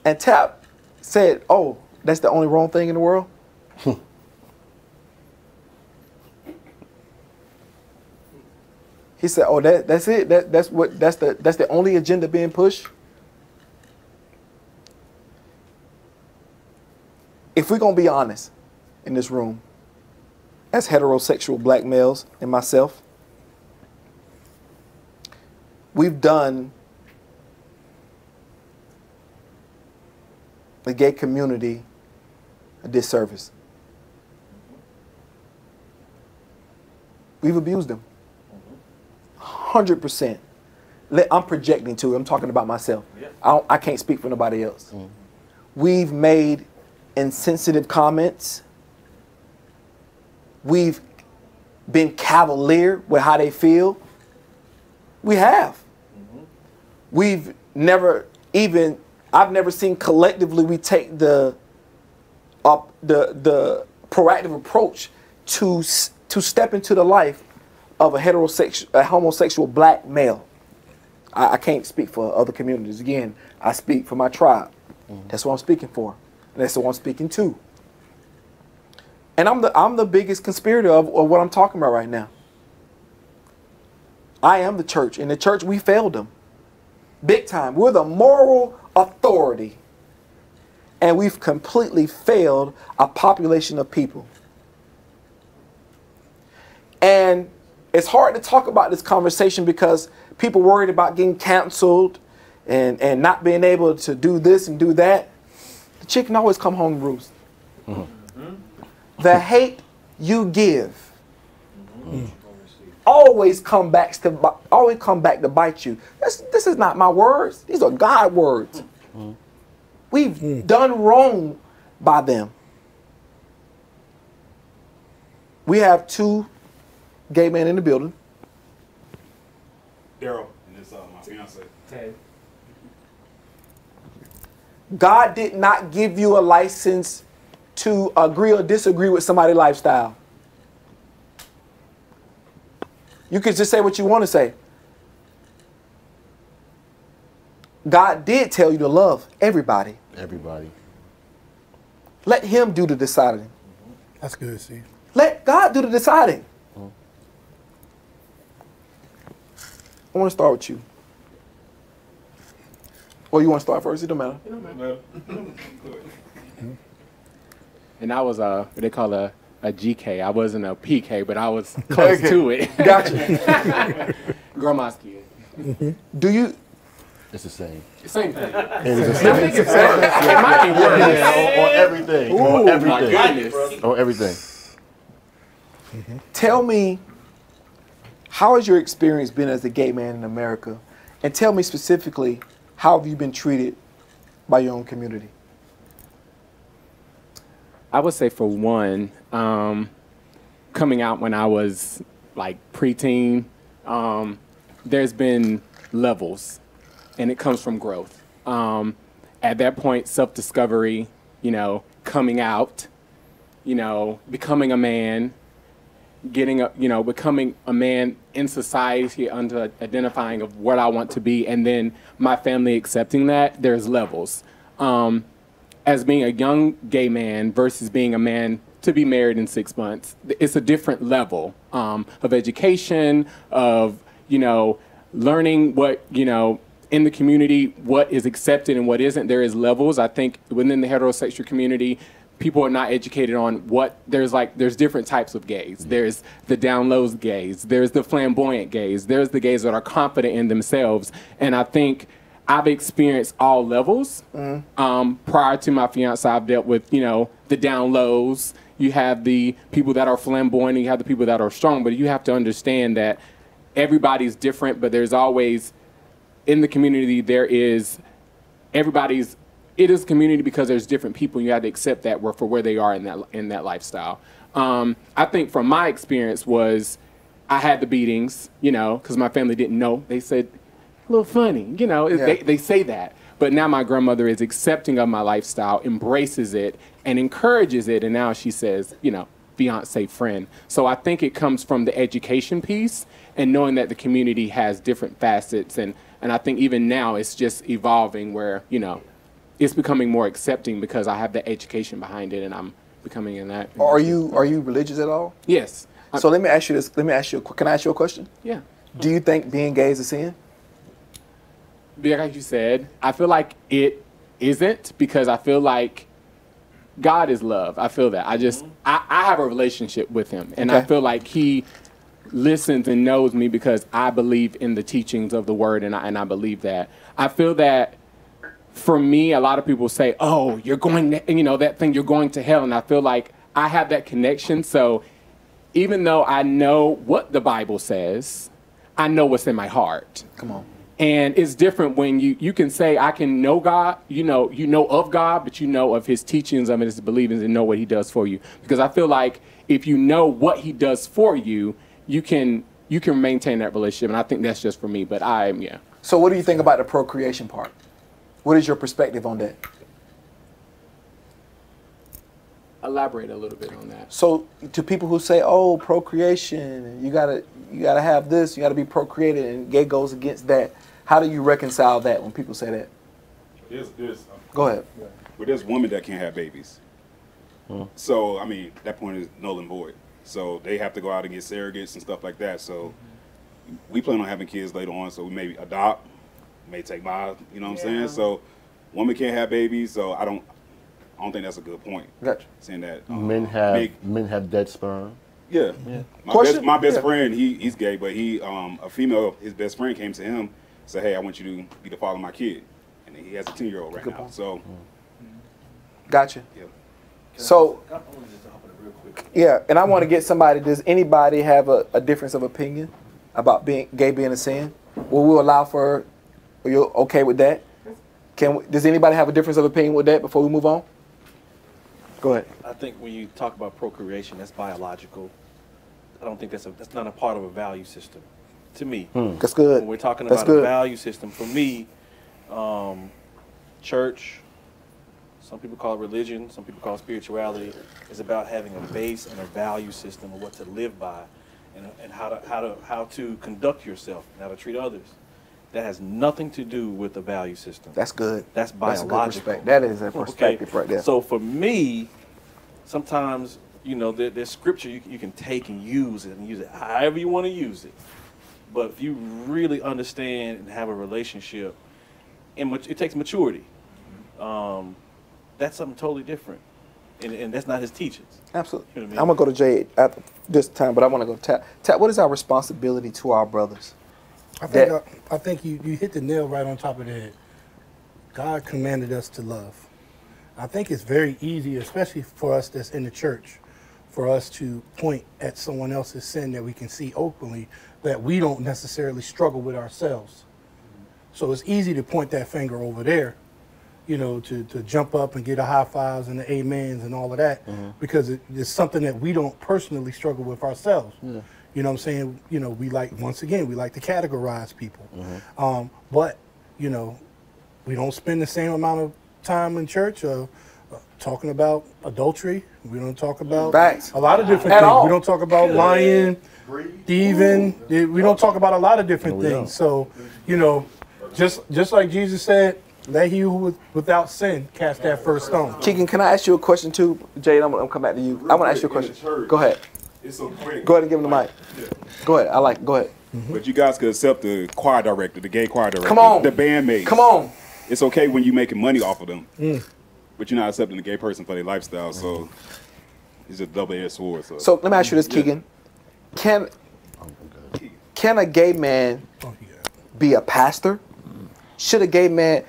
And Tap said, oh, that's the only wrong thing in the world? He said, oh, that's it? That's the only agenda being pushed? If we're going to be honest in this room, as heterosexual black males and myself, we've done the gay community a disservice. We've abused them. 100%. I'm projecting too. I'm talking about myself. Yeah. I can't speak for nobody else. Mm-hmm. We've made insensitive comments. We've been cavalier with how they feel. We have. Mm-hmm. I've never seen collectively we take the proactive approach to step into the life of a homosexual black male. I can't speak for other communities. Again, I speak for my tribe. Mm-hmm. That's what I'm speaking for. And that's what I'm speaking to. And I'm the biggest conspirator of what I'm talking about right now. I am the church. In the church, we failed them. Big time. We're the moral authority. And we've completely failed a population of people. And it's hard to talk about this conversation because people worried about getting canceled and not being able to do this and do that. The chicken always come home to roost. Mm-hmm. The hate you give always come back to bite you. This is not my words. These are God's words. Mm-hmm. We've done wrong by them. We have two gay men in the building. Daryl, and this my fiance. Ted. God did not give you a license to agree or disagree with somebody's lifestyle. You can just say what you want to say. God did tell you to love everybody. Everybody. Let him do the deciding. That's good, see. Let God do the deciding. I want to start with you. Or you want to start first? It don't matter. It don't matter. And I was what they call a GK. I wasn't a PK, but I was close to it. Gotcha. Grandma's kid. Mm-hmm. Do you? It's the same. Same thing. It's the same. It might be worse. Yeah, on everything. Ooh, on everything. my goodness. On everything. Mm-hmm. Tell me, how has your experience been as a gay man in America? And tell me specifically, how have you been treated by your own community? I would say for one, coming out when I was like preteen, there's been levels and it comes from growth. At that point, self-discovery, coming out, becoming a man, becoming a man in society under identifying of what I want to be, and then my family accepting that. There's levels. As being a young gay man versus being a man to be married in 6 months, it's a different level of education, of, learning what, in the community, what is accepted and what isn't. There is levels. I think within the heterosexual community, people are not educated on there's different types of gays. There's the down low gays. There's the flamboyant gays. There's the gays that are confident in themselves. And I think I've experienced all levels. Prior to my fiance, I've dealt with, the down lows. You have the people that are flamboyant, and you have the people that are strong. But you have to understand that everybody's different, but there's always, in the community, it is community because there's different people. You have to accept that for where they are in that lifestyle. I think from my experience was I had the beatings, because my family didn't know. They said, a little funny, they say that. But now my grandmother is accepting of my lifestyle, embraces it, and encourages it. And now she says, fiance friend. So I think it comes from the education piece and knowing that the community has different facets. And I think even now it's just evolving where, it's becoming more accepting because I have the education behind it and I'm becoming in that. Are you religious at all? Yes. So let me ask you this. Can I ask you a question? Yeah. Do you think being gay is a sin? Like you said, I feel like it isn't, because I feel like God is love. I feel that. I have a relationship with him, and I feel like he listens and knows me because I believe in the teachings of the word, and I believe that. I feel that for me, a lot of people say, oh, you're going to, that thing, you're going to hell. And I feel like I have that connection. So even though I know what the Bible says, I know what's in my heart. Come on. And it's different when you can say, I can know God, you know of God, but you know of his teachings, of his beliefs, and know what he does for you. Because I feel like if you know what he does for you, you can maintain that relationship. And I think that's just for me, but yeah. So what do you think about the procreation part? What is your perspective on that? Elaborate a little bit on that. So to people who say, "Oh, procreation, you gotta have this, you gotta be procreated," and gay goes against that, how do you reconcile that when people say that? Go ahead. But there's women that can't have babies. So I mean, that point is null and void. So they have to go out and get surrogates and stuff like that. So we plan on having kids later on. So we may adopt, may take my, you know what I'm saying? So women can't have babies. So I don't think that's a good point. Gotcha. Saying that men have dead sperm. Yeah. My best friend, he's gay, but a female, his best friend came to him, said, "Hey, I want you to be the father of my kid," and he has a 10-year-old right now. So. Gotcha. Yeah. So. Yeah, and I want to get somebody. Does anybody have a difference of opinion about being a sin? Will we allow for? Are you okay with that? Does anybody have a difference of opinion with that before we move on? Go ahead. I think when you talk about procreation, that's biological. I don't think that's not a part of a value system, to me. That's good. When we're talking about a value system, for me, church, some people call it religion, some people call it spirituality, is about having a base and a value system of what to live by, and how to conduct yourself, and how to treat others. That has nothing to do with the value system. That's good. That's biological. That is a perspective right there. So for me, sometimes, there's scripture you can take and use it however you want to use it. But if you really understand and have a relationship, and it takes maturity, that's something totally different. And that's not his teachings. Absolutely. You know what I mean? I'm going to go to Jay at this time, but I want to go to Tat. What is our responsibility to our brothers? I think you hit the nail right on top of the head. God commanded us to love. I think it's very easy, especially for us that's in the church, for us to point at someone else's sin that we can see openly that we don't necessarily struggle with ourselves. So it's easy to point that finger over there, to jump up and get the high fives and the amens and all of that, because it's something that we don't personally struggle with ourselves. Yeah. You know what I'm saying? We like to categorize people. But, you know, we don't spend the same amount of time in church talking about adultery. We don't talk about Facts. a lot of different At things. all. We don't talk about lying, thieving. We don't talk about a lot of different things. So, you know, just like Jesus said, let he who is without sin cast that first stone. Keegan, can I ask you a question too? Jade, I'm gonna come back to you. I want to ask you a question. Go ahead. It's so quick. Go ahead and give him the mic. Go ahead. Go ahead. But you guys could accept the choir director, the gay choir director, Come on. the bandmates. Come on. It's okay when you're making money off of them, but you're not accepting the gay person for their lifestyle. So it's a double-edged sword. So let me ask you this, Keegan. Can a gay man be a pastor? Should a gay man?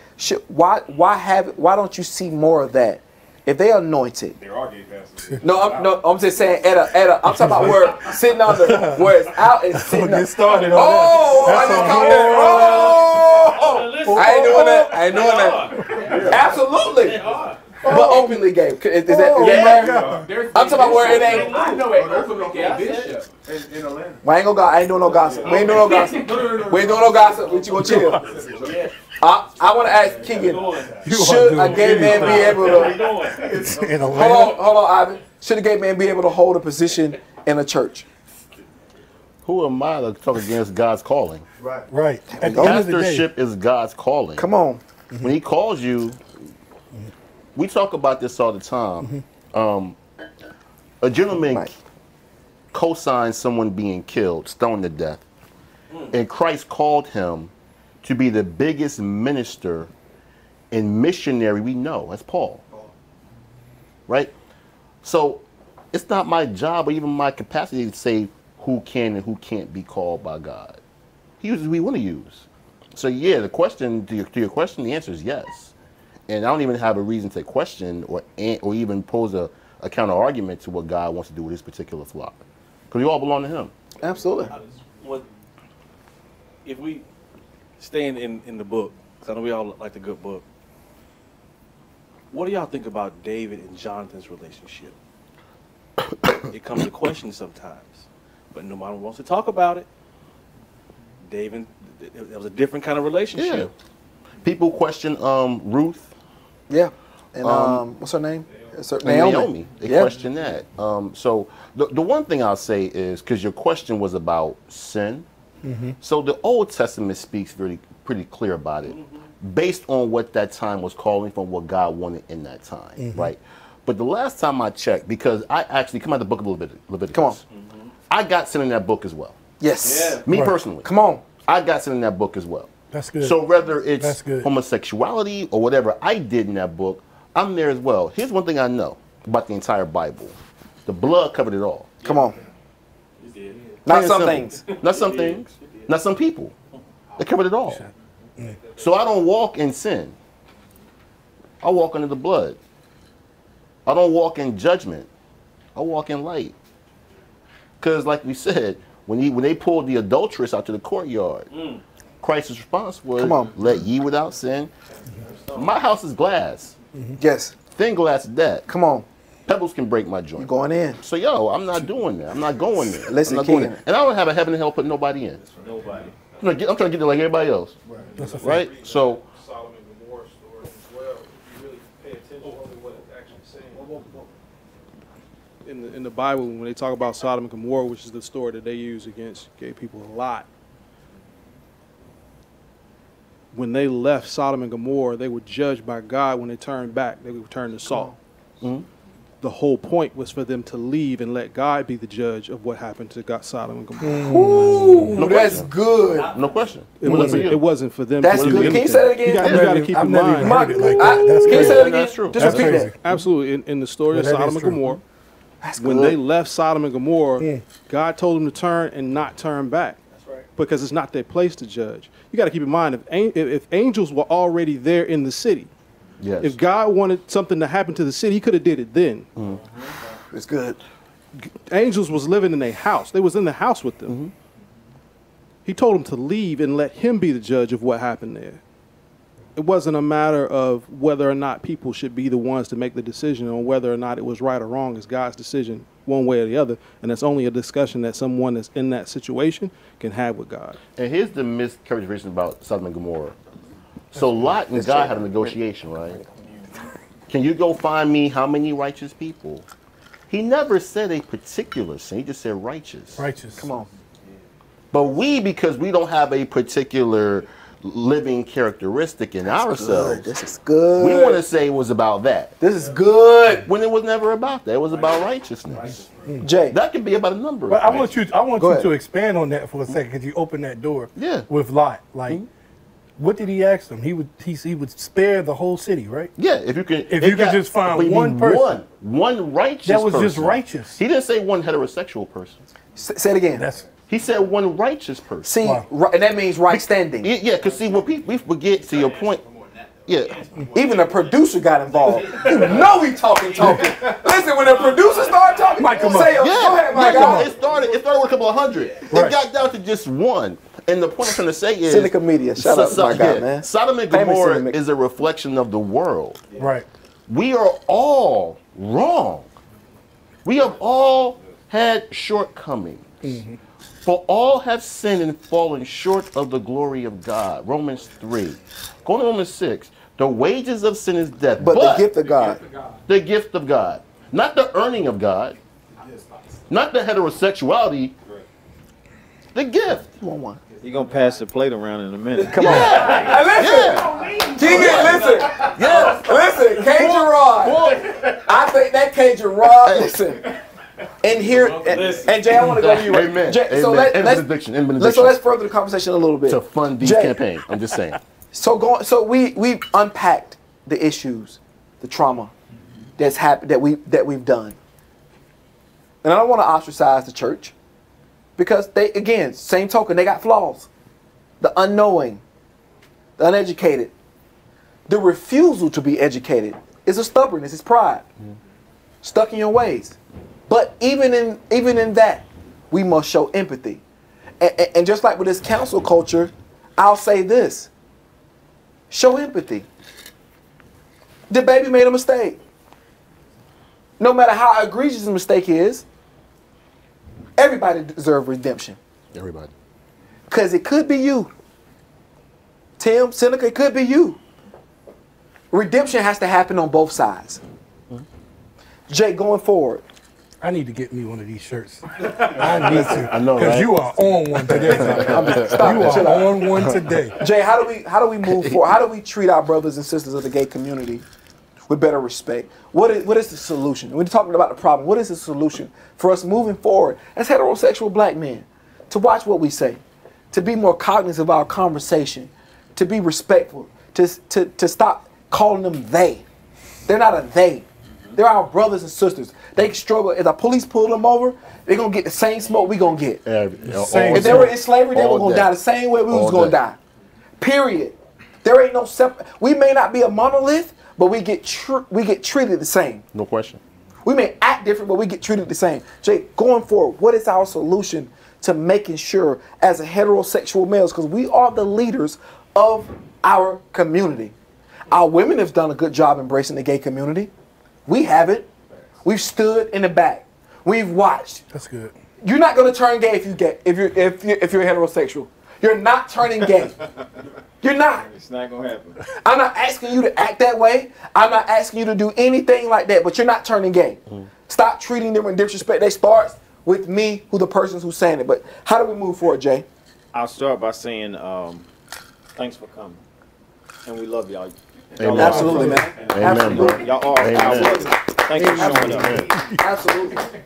Why don't you see more of that? If they anointed, there are gay pastors. I'm just saying I'm talking about where sitting on where it's out and sitting. Get started on I just caught that. I ain't doing that. Absolutely. But openly gay. Is that I'm talking about where it ain't. I know it openly gay bishop in Atlanta. I ain't doing no gossip. We ain't doing no gossip. We ain't doing no gossip. We gonna chill. I want to ask Keegan, should a gay man be able to... Hold on, Ivan. Should a gay man be able to hold a position in a church? Who am I to talk against God's calling? Right. At the end of the day, Pastorship is God's calling. Come on. When he calls you, we talk about this all the time. A gentleman co-signed someone being killed, stoned to death, and Christ called him to be the biggest minister and missionary we know. That's Paul. Right? So it's not my job or even my capacity to say who can and who can't be called by God. He uses who we want to use. So yeah, the question to your question, the answer is yes. And I don't even have a reason to question or even pose a counter argument to what God wants to do with his particular flock. Because we all belong to him. Absolutely. If we staying in the book, because I know we all like the good book, what do y'all think about David and Jonathan's relationship? It comes to question sometimes, but nobody wants to talk about it. David, it was a different kind of relationship. Yeah. People question Ruth. Yeah. And what's her name? Naomi. They question that. So the one thing I'll say is, because your question was about sin, so the Old Testament speaks pretty clear about it, based on what that time was calling for, what God wanted in that time, right? But the last time I checked, because I actually come out the book of Leviticus. Come on. I got sin in that book as well. Yes. Me personally. Come on. I got sin in that book as well. That's good. So whether it's homosexuality or whatever I did in that book, I'm there as well. Here's one thing I know about the entire Bible. The blood covered it all. Come on. Not some things. Not some things. Not some people. It covered it all. So I don't walk in sin. I walk under the blood. I don't walk in judgment. I walk in light. Because like we said, when they pulled the adulteress out to the courtyard, Christ's response was, let ye without sin. My house is glass. Yes. Thin glass is that. Come on. Pebbles can break my joint. You're going in. So I'm not doing that. I'm not going there. Listen, I'm not going there. And I don't have a heaven and hell putting nobody in. Nobody. I'm trying to get there like everybody else. Right? So Solomon and Gomorrah story as well. If you really pay attention to what it's actually saying. In the Bible, when they talk about Sodom and Gomorrah, which is the story that they use against gay people a lot, when they left Sodom and Gomorrah, they were judged by God. When they turned back, they would turn to salt. The whole point was for them to leave and let God be the judge of what happened to Sodom and Gomorrah. Ooh, no, that's good. No question. It wasn't for them. That's to good. do Can you say that again? You got to keep in mind. Can you say that again? That's true. Just repeat that. Absolutely. In the story of Sodom and Gomorrah, when they left Sodom and Gomorrah, God told them to turn and not turn back. That's right. Because it's not their place to judge. You got to keep in mind, if angels were already there in the city, if God wanted something to happen to the city, he could have did it then. It's good. Angels was living in a house. They was in the house with them. He told them to leave and let him be the judge of what happened there. It wasn't a matter of whether or not people should be the ones to make the decision on whether or not it was right or wrong. It's God's decision one way or the other. And that's only a discussion that someone that's in that situation can have with God. And here's the mischaracterization about Sodom and Gomorrah. So Lot and God had a negotiation, right? Can you go find me how many righteous people? He never said a particular sin. He just said righteous. Righteous. Come on. But we, because we don't have a particular living characteristic in ourselves, This is good. we want to say it was about that. This is good. When it was never about that. It was about righteousness. Jay. That can be about a number But of I want things. you to expand on that for a second because you opened that door. Yeah. With Lot, like, what did he ask them? He would spare the whole city, right? Yeah, if you can. If you could just find one person. One righteous That was just person. righteous. He didn't say one heterosexual person. Say it again. He said one righteous person. See, and that means right standing. Yeah, because see, what we forget, to your point, yeah. Even the producer got involved. You know we talking. Listen, when the producer started talking, Mike, come on. say, go ahead, Mike. It started with a couple of hundred. Right. It got down to just one. And the point I'm trying to say is, Seneca Media, shout out to my guy, man. Sodom and Famous Gomorrah Seneca. is a reflection of the world. Right. We are all wrong. We have all had shortcomings. For all have sinned and fallen short of the glory of God. Romans 3. Go to Romans 6. The wages of sin is death. But the gift of God. The gift of God. Not the earning of God. Not the heterosexuality. The gift. Come on, one. You're going to pass the plate around in a minute. Come on. Hey, listen. Listen. Yes. Listen, Cajun Rod. I think that Cajun Rod, listen. And here, and Jay, I want to go to you. Amen. Jay, so Amen. let's further the conversation a little bit. To fund these campaigns. I'm just saying. So we've unpacked the issues, the trauma that's happened that we've done. And I don't want to ostracize the church because they, again, same token, they got flaws. The unknowing, the uneducated, the refusal to be educated is a stubbornness, it's pride. Stuck in your ways. But even in that, we must show empathy. And just like with this council culture, I'll say this. Show empathy. The baby made a mistake. No matter how egregious the mistake is, everybody deserves redemption. Everybody. Because it could be you. Tim, Seneca, it could be you. Redemption has to happen on both sides. Jay, going forward. I need to get me one of these shirts. I need to. I know, Because right? you are on one today. You are on one today. Jay, how do we move forward? How do we treat our brothers and sisters of the gay community with better respect? What is the solution? We're talking about the problem. What is the solution for us moving forward as heterosexual black men? To watch what we say, to be more cognizant of our conversation, to be respectful, to stop calling them they. They're not a they. They're our brothers and sisters. They struggle. If the police pull them over, they're going to get the same smoke we're going to get. If they were in slavery, they were going to die the same way we was going to die. Period. There ain't no separate. We may not be a monolith, but we get treated the same. No question. We may act different, but we get treated the same. Jay, going forward, what is our solution to making sure as a heterosexual males, because we are the leaders of our community. Our women have done a good job embracing the gay community. We haven't. We've stood in the back. We've watched. That's good. You're not going to turn gay if you're heterosexual. You're not turning gay. You're not. It's not going to happen. I'm not asking you to act that way. I'm not asking you to do anything like that, but you're not turning gay. Stop treating them with disrespect. They start with me, who the person who's saying it. But how do we move forward, Jay? I'll start by saying thanks for coming. And we love y'all. Amen. Absolutely, man. Amen, Absolutely. bro. Y'all are our brothers. Thank you for showing up. Amen. Absolutely.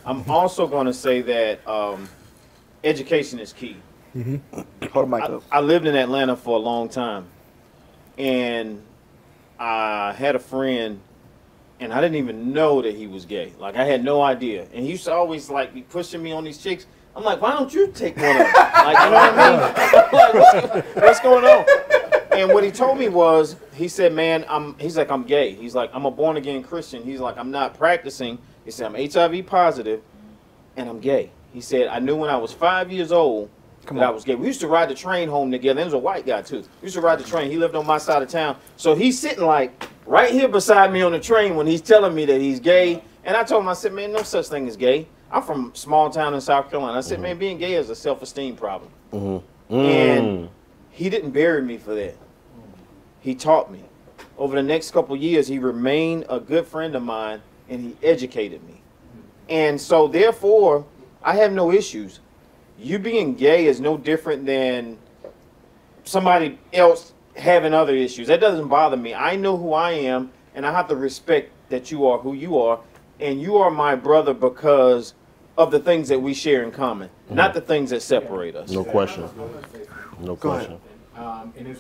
I'm also going to say that education is key. Hold the mic up. I lived in Atlanta for a long time, and I had a friend, and I didn't even know that he was gay. Like, I had no idea. And he used to always, like, be pushing me on these chicks. I'm like, why don't you take one of them? Like, you know what I mean? Like, what's going on? And what he told me was, he said, man, I'm gay. He's like, I'm a born-again Christian. He's like, I'm not practicing. He said, I'm HIV positive, and I'm gay. He said, I knew when I was 5 years old that I was gay. We used to ride the train home together. There was a white guy, too. We used to ride the train. He lived on my side of town. So he's sitting, like, right here beside me on the train when he's telling me that he's gay. And I told him, I said, man, no such thing as gay. I'm from a small town in South Carolina. I said, man, being gay is a self-esteem problem. And he didn't bury me for that. he taught me. Over the next couple years, he remained a good friend of mine, and he educated me. And so, therefore, I have no issues. You being gay is no different than somebody else having other issues. That doesn't bother me. I know who I am, and I have to respect that you are who you are, and you are my brother because of the things that we share in common, not the things that separate us. No question. No question. And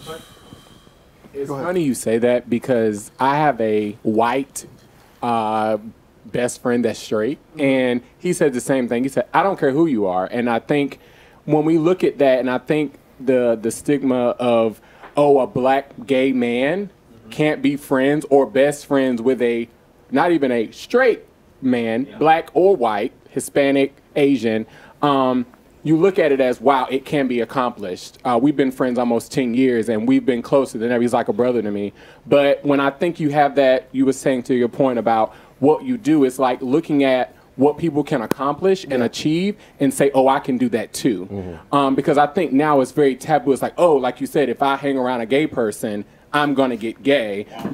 it's funny you say that because I have a white best friend that's straight, and he said the same thing. He said, I don't care who you are. And I think when we look at that, and I think the stigma of, oh, a black gay man can't be friends or best friends with a, not even a straight man, black or white, Hispanic, Asian, you look at it as, wow, it can be accomplished. We've been friends almost 10 years, and we've been closer than ever. He's like a brother to me. But when I think you have that, you were saying to your point about what you do, it's like looking at what people can accomplish and achieve and say, oh, I can do that too. Because I think now it's very taboo. It's like, oh, like you said, if I hang around a gay person, I'm going to get gay. I'm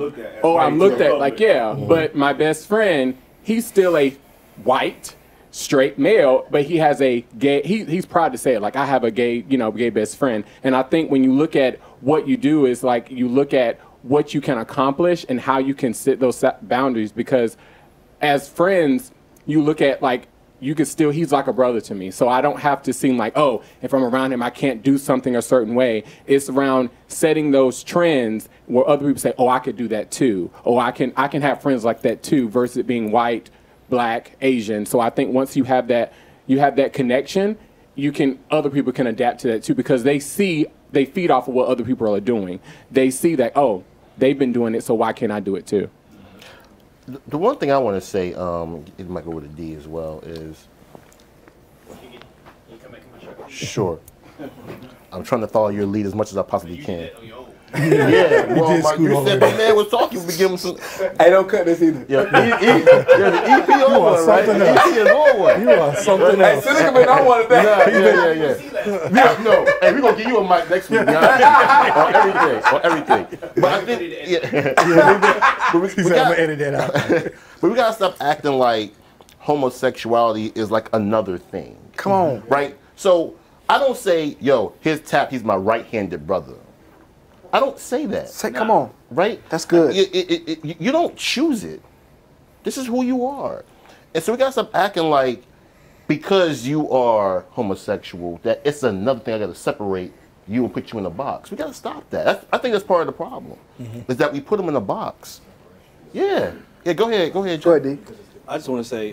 looked at like, yeah. But my best friend, he's still a white, straight male, but he has a gay, he's proud to say it, like, I have a gay, gay best friend. And I think when you look at what you do is like, you look at what you can accomplish and how you can set those boundaries, because as friends, you look at like, you can still, he's like a brother to me. So I don't have to seem like, oh, if I'm around him, I can't do something a certain way. It's around setting those trends where other people say, oh, I could do that too. Oh, I can have friends like that too, versus it being white, black, Asian. So I think once you have that connection, other people can adapt to that too, because they feed off of what other people are doing. They see that, oh, they've been doing it, so why can't I do it too? The one thing I want to say, it might go with a D as well, is sure. I'm trying to follow your lead as much as I possibly can. Yeah, well, you said my man was talking. We give him some. Hey, don't cut this either. Yeah, the EP on one, right? The EP is on one. You are something else. Hey, Seneca, man, I wanted that. Yeah. No, hey, we're gonna give you a mic next week. On everything. But I think, I'm gonna edit that out. But we gotta stop acting like homosexuality is like another thing. Come on, right? So I don't say, yo, he's my right-handed brother. I don't say that. Come on. Right? That's good. You don't choose it. This is who you are. And so we gotta stop acting like because you are homosexual, that it's another thing I gotta separate you and put you in a box. We gotta stop that. I think that's part of the problem, is that we put them in a box. Yeah. Yeah, go ahead, John. Go ahead, D. I just want to say,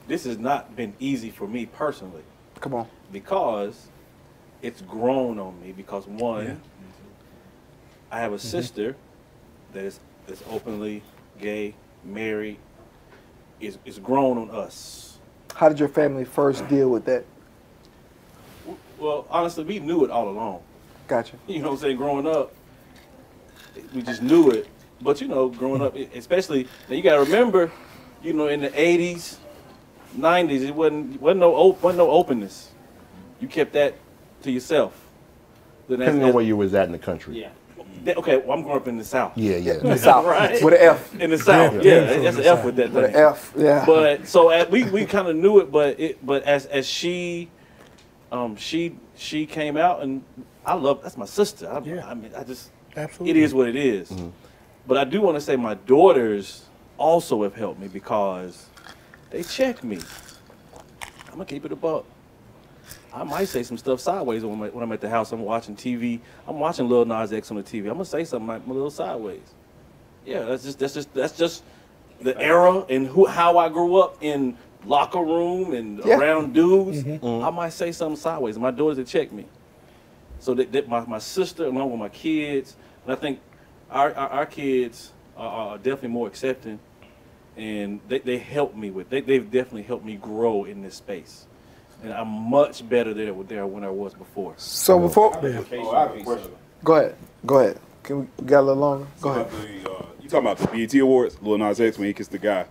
this has not been easy for me personally. Come on. Because it's grown on me. Because one, I have a sister that is openly gay, married. It's grown on us. How did your family first deal with that? Well, honestly, we knew it all along. Gotcha. You know what I'm saying? Growing up, we just knew it. But growing up, especially, now you got to remember, in the 80s, 90s, it wasn't no openness. You kept that to yourself. Depending on where you was at in the country. Yeah. Okay, well, I'm growing up in the South. Yeah. In the South. Right? With an F. In the South, yeah. That's an F with that thing. With an F, yeah. But so we kind of knew it, but as she came out, and that's my sister. I mean, Absolutely. It is what it is. Mm-hmm. But I do want to say my daughters also have helped me because they check me. I'm gonna keep it a buck. I might say some stuff sideways when I'm at the house. I'm watching TV. I'm watching Lil Nas X on the TV. I'm gonna say something like a little sideways. Yeah, that's just the era and how I grew up in locker room and around dudes. I might say something sideways. My daughters have checked me. So that my sister along with my kids, and I think our kids are definitely more accepting, and they help me with. They've definitely helped me grow in this space. And I'm much better there when I was before. So before, I have a question. Go ahead. Can we get a little longer? Go ahead. You talking about the BET Awards, Lil Nas X when he kissed the guy.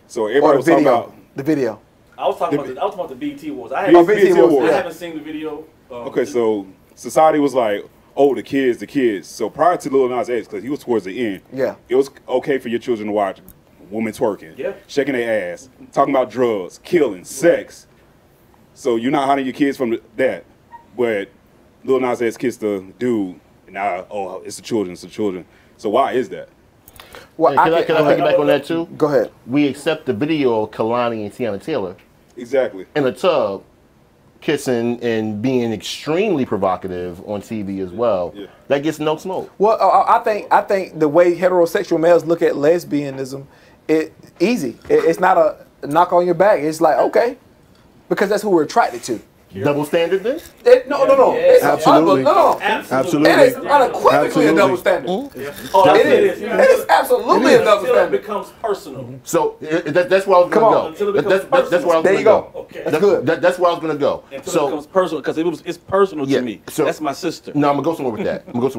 So everybody was talking about the video. I was talking about the BET Awards. I haven't seen the video. Okay, so society was like, oh, the kids. So prior to Lil Nas X, because he was towards the end, Yeah. it was okay for your children to watch women twerking, Yeah. shaking their ass, talking about drugs, killing, sex. So you're not hiding your kids from that. But Lil Nas X kissed the dude, and now, oh, it's the children, it's the children. So why is that? Well, Can I piggyback on that too? Go ahead. We accept the video of Kalani and Tiana Taylor Exactly. in a tub kissing and being extremely provocative on TV as well. Yeah. That gets no smoke. Well, I think the way heterosexual males look at lesbianism, it's not a knock on your back. It's like, okay, because that's who we're attracted to. Double standard then? No. It's Absolutely. no. Absolutely. It is unequivocally a double standard. Oh, It is. It is absolutely a double Until it standard. becomes personal. So that's where I was Come going on. to Until it go. becomes That's where I was There going you to go. go. Okay. That's good. That's where I was going to go. Until it So becomes personal, because it's personal Yeah, to me. so- That's my sister. no, I'm gonna go somewhere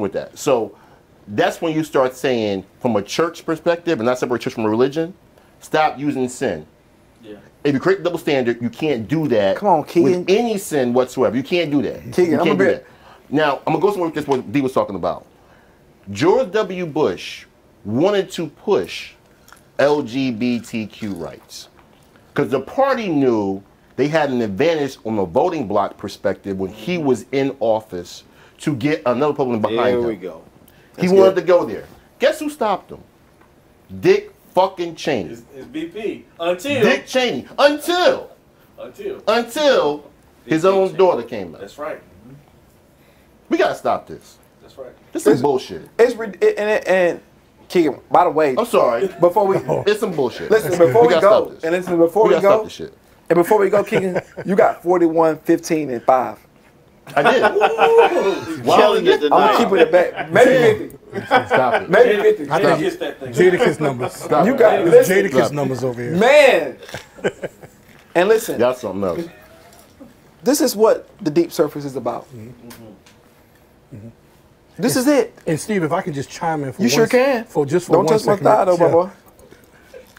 with that. So that's when you start saying, from a church perspective, and not separate church from a religion, stop using sin. Yeah. If you create a double standard, you can't do that. Come on, Keegan. With any sin whatsoever, you can't do that. Keegan, you I'm can't a do bit- that. Now I'm gonna go somewhere with this. What D was talking about. George W. Bush wanted to push LGBTQ rights because the party knew they had an advantage on the voting bloc perspective when he was in office to get another Republican behind him. There we go. He wanted to go there. Guess who stopped him? Dick fucking Cheney. It's BP. Until. Dick Cheney. Until his own daughter came out. That's right. We gotta stop this. That's right. This is bullshit. And Keegan, by the way, I'm sorry. before we It's some bullshit. listen, before we gotta go, stop this. and listen, before we gotta go, stop this shit. and before we go, Keegan, you got 41, 15, and 5. I did. Killing it I'm gonna keep it back. Maybe 50. Stop it. Maybe 50. I think Kiss that thing. Jadakiss numbers. You got It's listen, Jadakiss numbers over here. man. And listen, Y'all something else. this is what the deep surface is about. This is it. And Steve, if I can just chime in for You sure can. For just for Don't 1 touch my second. thigh, though, my Yeah. boy.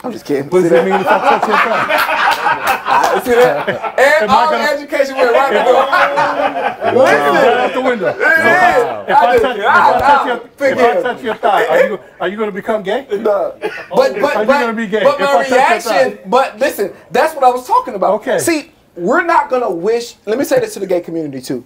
I'm just kidding. What does See that mean if I touch your thigh? See that? And all the education went right through. Right out the window. If I touch your thigh, are you going to become gay? But Are you gonna be gay but if my I touch your reaction. But listen, that's what I was talking about. Okay. See, we're not gonna wish. Let me say this to the gay community too.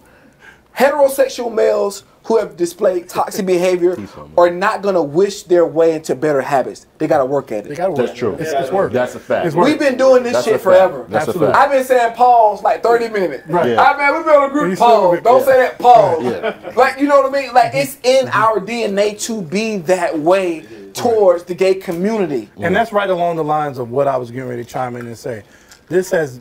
Heterosexual males who have displayed toxic behavior are not gonna wish their way into better habits. They gotta work at it. They got to work. That's true. It's work. That's a fact. It's work. We've been doing this That's a shit fact. forever. That's a Absolutely. fact. I've been saying pause like 30 minutes. Right. Yeah. I mean, we've been on a group You still pause. been- Don't yeah. say that pause. Yeah. Like, you know what I mean? Like, it's in our DNA to be that way towards the gay community. And that's right along the lines of what I was getting ready to chime in and say. This has,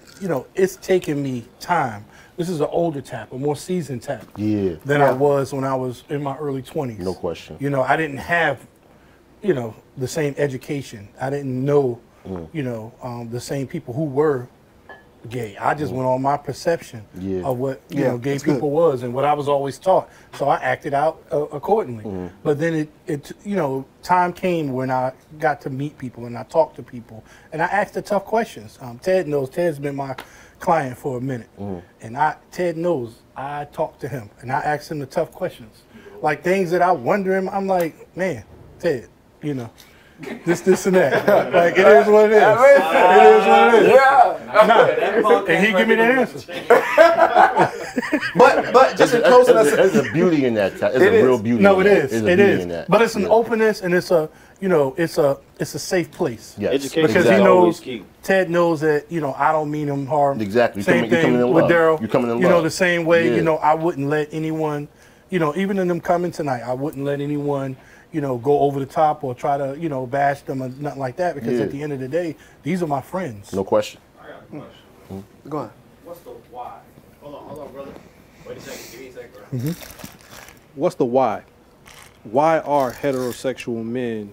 it's taken me time. This is an older tap, a more seasoned tap Yeah. than I was when I was in my early 20s. No question. I didn't have, the same education. I didn't know, the same people who were gay. I just went on my perception Yeah. of what, Yeah, gay that's good. people was and what I was always taught. So I acted out accordingly. But then it time came when I got to meet people and I talked to people and I asked the tough questions. Ted knows. Ted's been my client for a minute, and Ted knows I talked to him and I asked him the tough questions, like things that I wonder him. I'm like, man, Ted, this and that. Like it is what it is. It is what it is. Yeah. And he give me the answer. But just in closing us. There's a beauty in that. There's It a is. real beauty. No, in it that. is. There's a It beauty is. in that. But it's an Yeah. openness and it's a it's a safe place. Yes. Education Because is he always knows, key. Ted knows that, I don't mean him harm. Exactly. You Same coming- you thing coming in with love. Daryl. You coming in You know, love. the same way, Yeah. I wouldn't let anyone, even in them coming tonight, I wouldn't let anyone, go over the top or try to, bash them or nothing like that. Because Yeah. at the end of the day, these are my friends. No question. I got a question. Go ahead. What's the why? Hold on, brother. Wait a second. Give me a second, bro. What's the why? Why are heterosexual men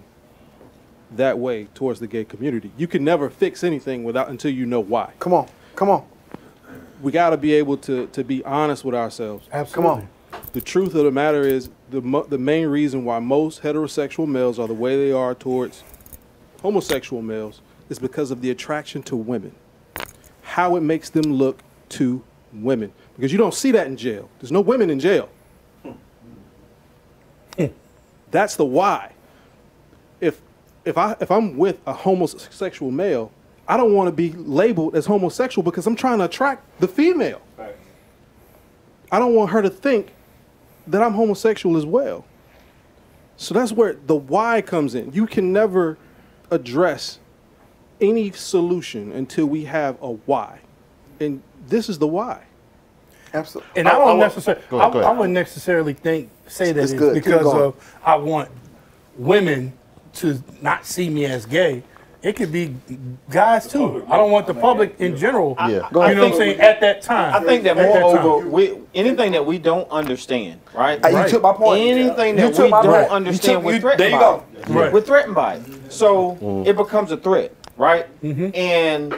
that way towards the gay community? You can never fix anything until you know why. Come on. We got to be able to be honest with ourselves. Absolutely. Come on. The truth of the matter is the main reason why most heterosexual males are the way they are towards homosexual males is because of the attraction to women. How it makes them look to women. Because you don't see that in jail. There's no women in jail. That's the why. If I'm with a homosexual male, I don't want to be labeled as homosexual because I'm trying to attract the female. Right. I don't want her to think that I'm homosexual as well. So that's where the why comes in. You can never address any solution until we have a why. And this is the why. Absolutely. And I wouldn't necessarily say that It's it's good. Keep because going. of I want women to not see me as gay. It could be guys too. I don't want the public in general. Yeah. You know what I'm saying? At that time. I think that At moreover, anything that we don't understand, right? You took my point. Anything You that took we my don't point. understand, we're threatened there you by go. it. Right. We're threatened by it. So it becomes a threat, right? And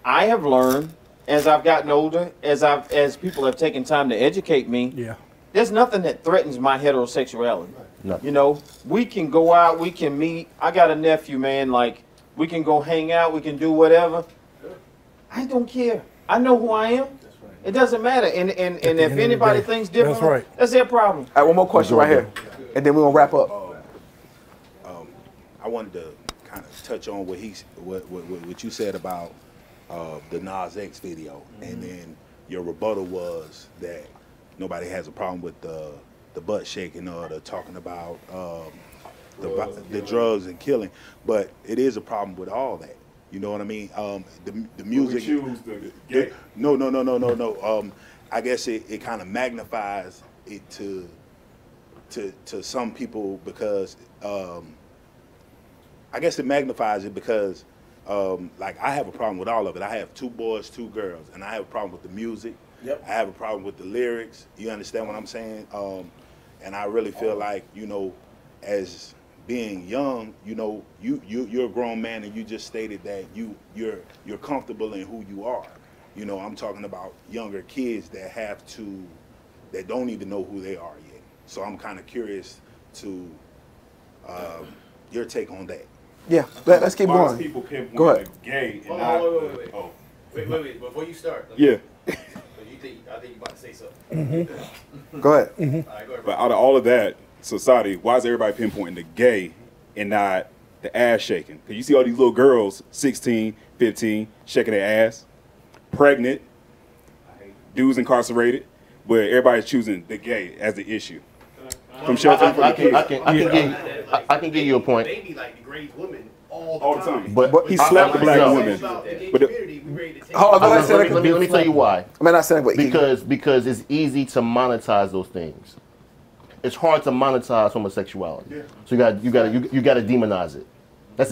I have learned as I've gotten older, as people have taken time to educate me, Yeah. there's nothing that threatens my heterosexuality. Nothing. You know, we can go out, we can meet. I got a nephew, man, like we can go hang out, we can do whatever. I don't care. I know who I am. It doesn't matter. And if end of the anybody day, thinks differently, that's right. that's their problem. All right, one more question right here, and then we're gonna wrap up. I wanted to kind of touch on what what you said about the Nas X video, and then your rebuttal was that nobody has a problem with the butt shaking or the talking about the drugs and killing, but it is a problem with all that. You know what I mean? The music. No. I guess it kind of magnifies it to some people because I guess it magnifies it because like I have a problem with all of it. I have 2 boys, 2 girls, and I have a problem with the music. Yep. I have a problem with the lyrics. You understand what I'm saying? And I really feel like, you know, as being young, you know, you're a grown man, and you just stated that you're comfortable in who you are. You know, I'm talking about younger kids that don't even know who they are yet. So I'm kind of curious to your take on that. Yeah, let's keep Why going. does people pinpoint Go ahead. the gay and Hold not on, wait. oh. Wait, before you start. Yeah. So I think you about to say something. Go ahead. All right, go ahead. But out of all of that society, why is everybody pinpointing the gay and not the ass shaking? Because you see all these little girls, 16, 15, shaking their ass, pregnant, dudes incarcerated, where everybody's choosing the gay as the issue. From shelter for the kids. I can give you a point. Baby like degrades women all the time. But He slapped the black no. women. About the gay But community, we ready to take Hold on, go ahead, Let Seneca. me tell you why. I mean, not saying, but Because it's easy to monetize those things. It's hard to monetize homosexuality. Yeah. So you got to demonize it. That's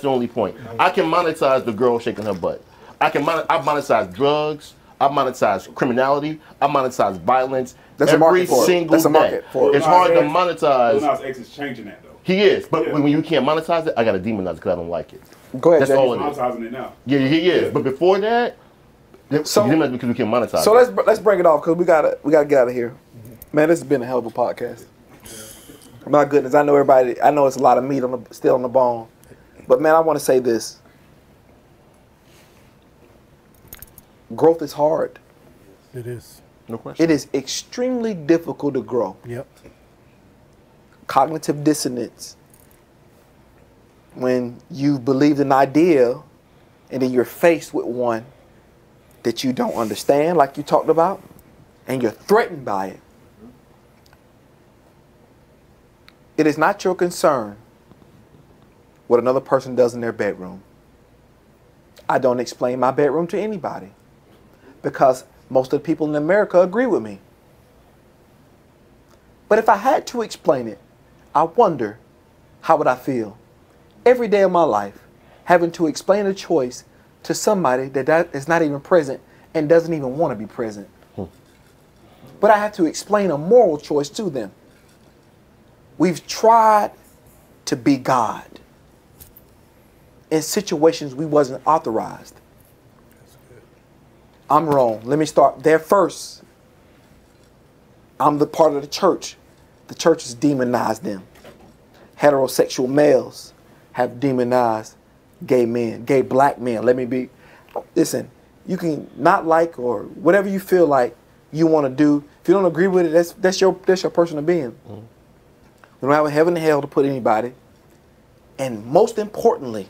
the only point. I can monetize the girl shaking her butt. I monetize drugs. I monetize criminality. I monetize violence. That's a market for it. Single That's a market day. for it. It's hard to Lil monetize. Nas X is changing that though. He is, but Yeah. when you can't monetize it, I got to demonize it because I don't like it. go ahead. That's Jamie. all it He's is. monetizing it now. Yeah, he is. But before that, So- you demonize because we can't monetize. So it. let's bring it off because we gotta get out of here. Man, this has been a hell of a podcast. My goodness, I know everybody. I know it's a lot of meat still on the bone, but man, I want to say this: growth is hard. It is. No question. It is extremely difficult to grow. Yep. Cognitive dissonance. When you believed an idea, and then you're faced with one that you don't understand, like you talked about, and you're threatened by it. It is not your concern what another person does in their bedroom. I don't explain my bedroom to anybody because most of the people in America agree with me. But if I had to explain it, I wonder how would I feel every day of my life having to explain a choice to somebody that is not even present and doesn't even want to be present. But I have to explain a moral choice to them. We've tried to be God in situations we wasn't authorized. I'm wrong. Let me start there first. I'm the part of the church. The church has demonized them. Heterosexual males have demonized gay men, gay black men. Listen, you can not like or whatever you feel like you want to do. If you don't agree with it, that's your personal being. They don't have a heaven and hell to put anybody. And most importantly,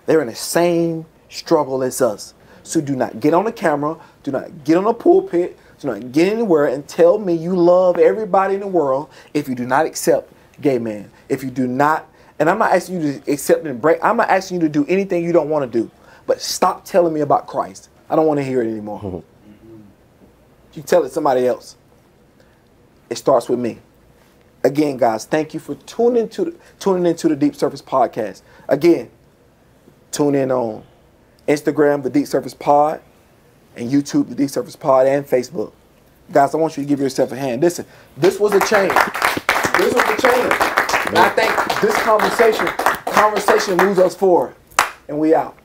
they're in the same struggle as us. So do not get on the camera, do not get on a pulpit, do not get anywhere and tell me you love everybody in the world if you do not accept gay men. If you do not, and I'm not asking you to accept and break, I'm not asking you to do anything you don't want to do. But stop telling me about Christ. I don't want to hear it anymore. You tell it to somebody else. It starts with me. Again, guys, thank you for tuning into the Deep Surface Podcast. Again, tune in on Instagram, The Deep Surface Pod, and YouTube, The Deep Surface Pod, and Facebook. Guys, I want you to give yourself a hand. Listen, this was a change. This was a change. And I think this conversation moves us forward. And we out.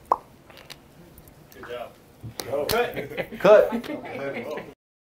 Good job. Cut.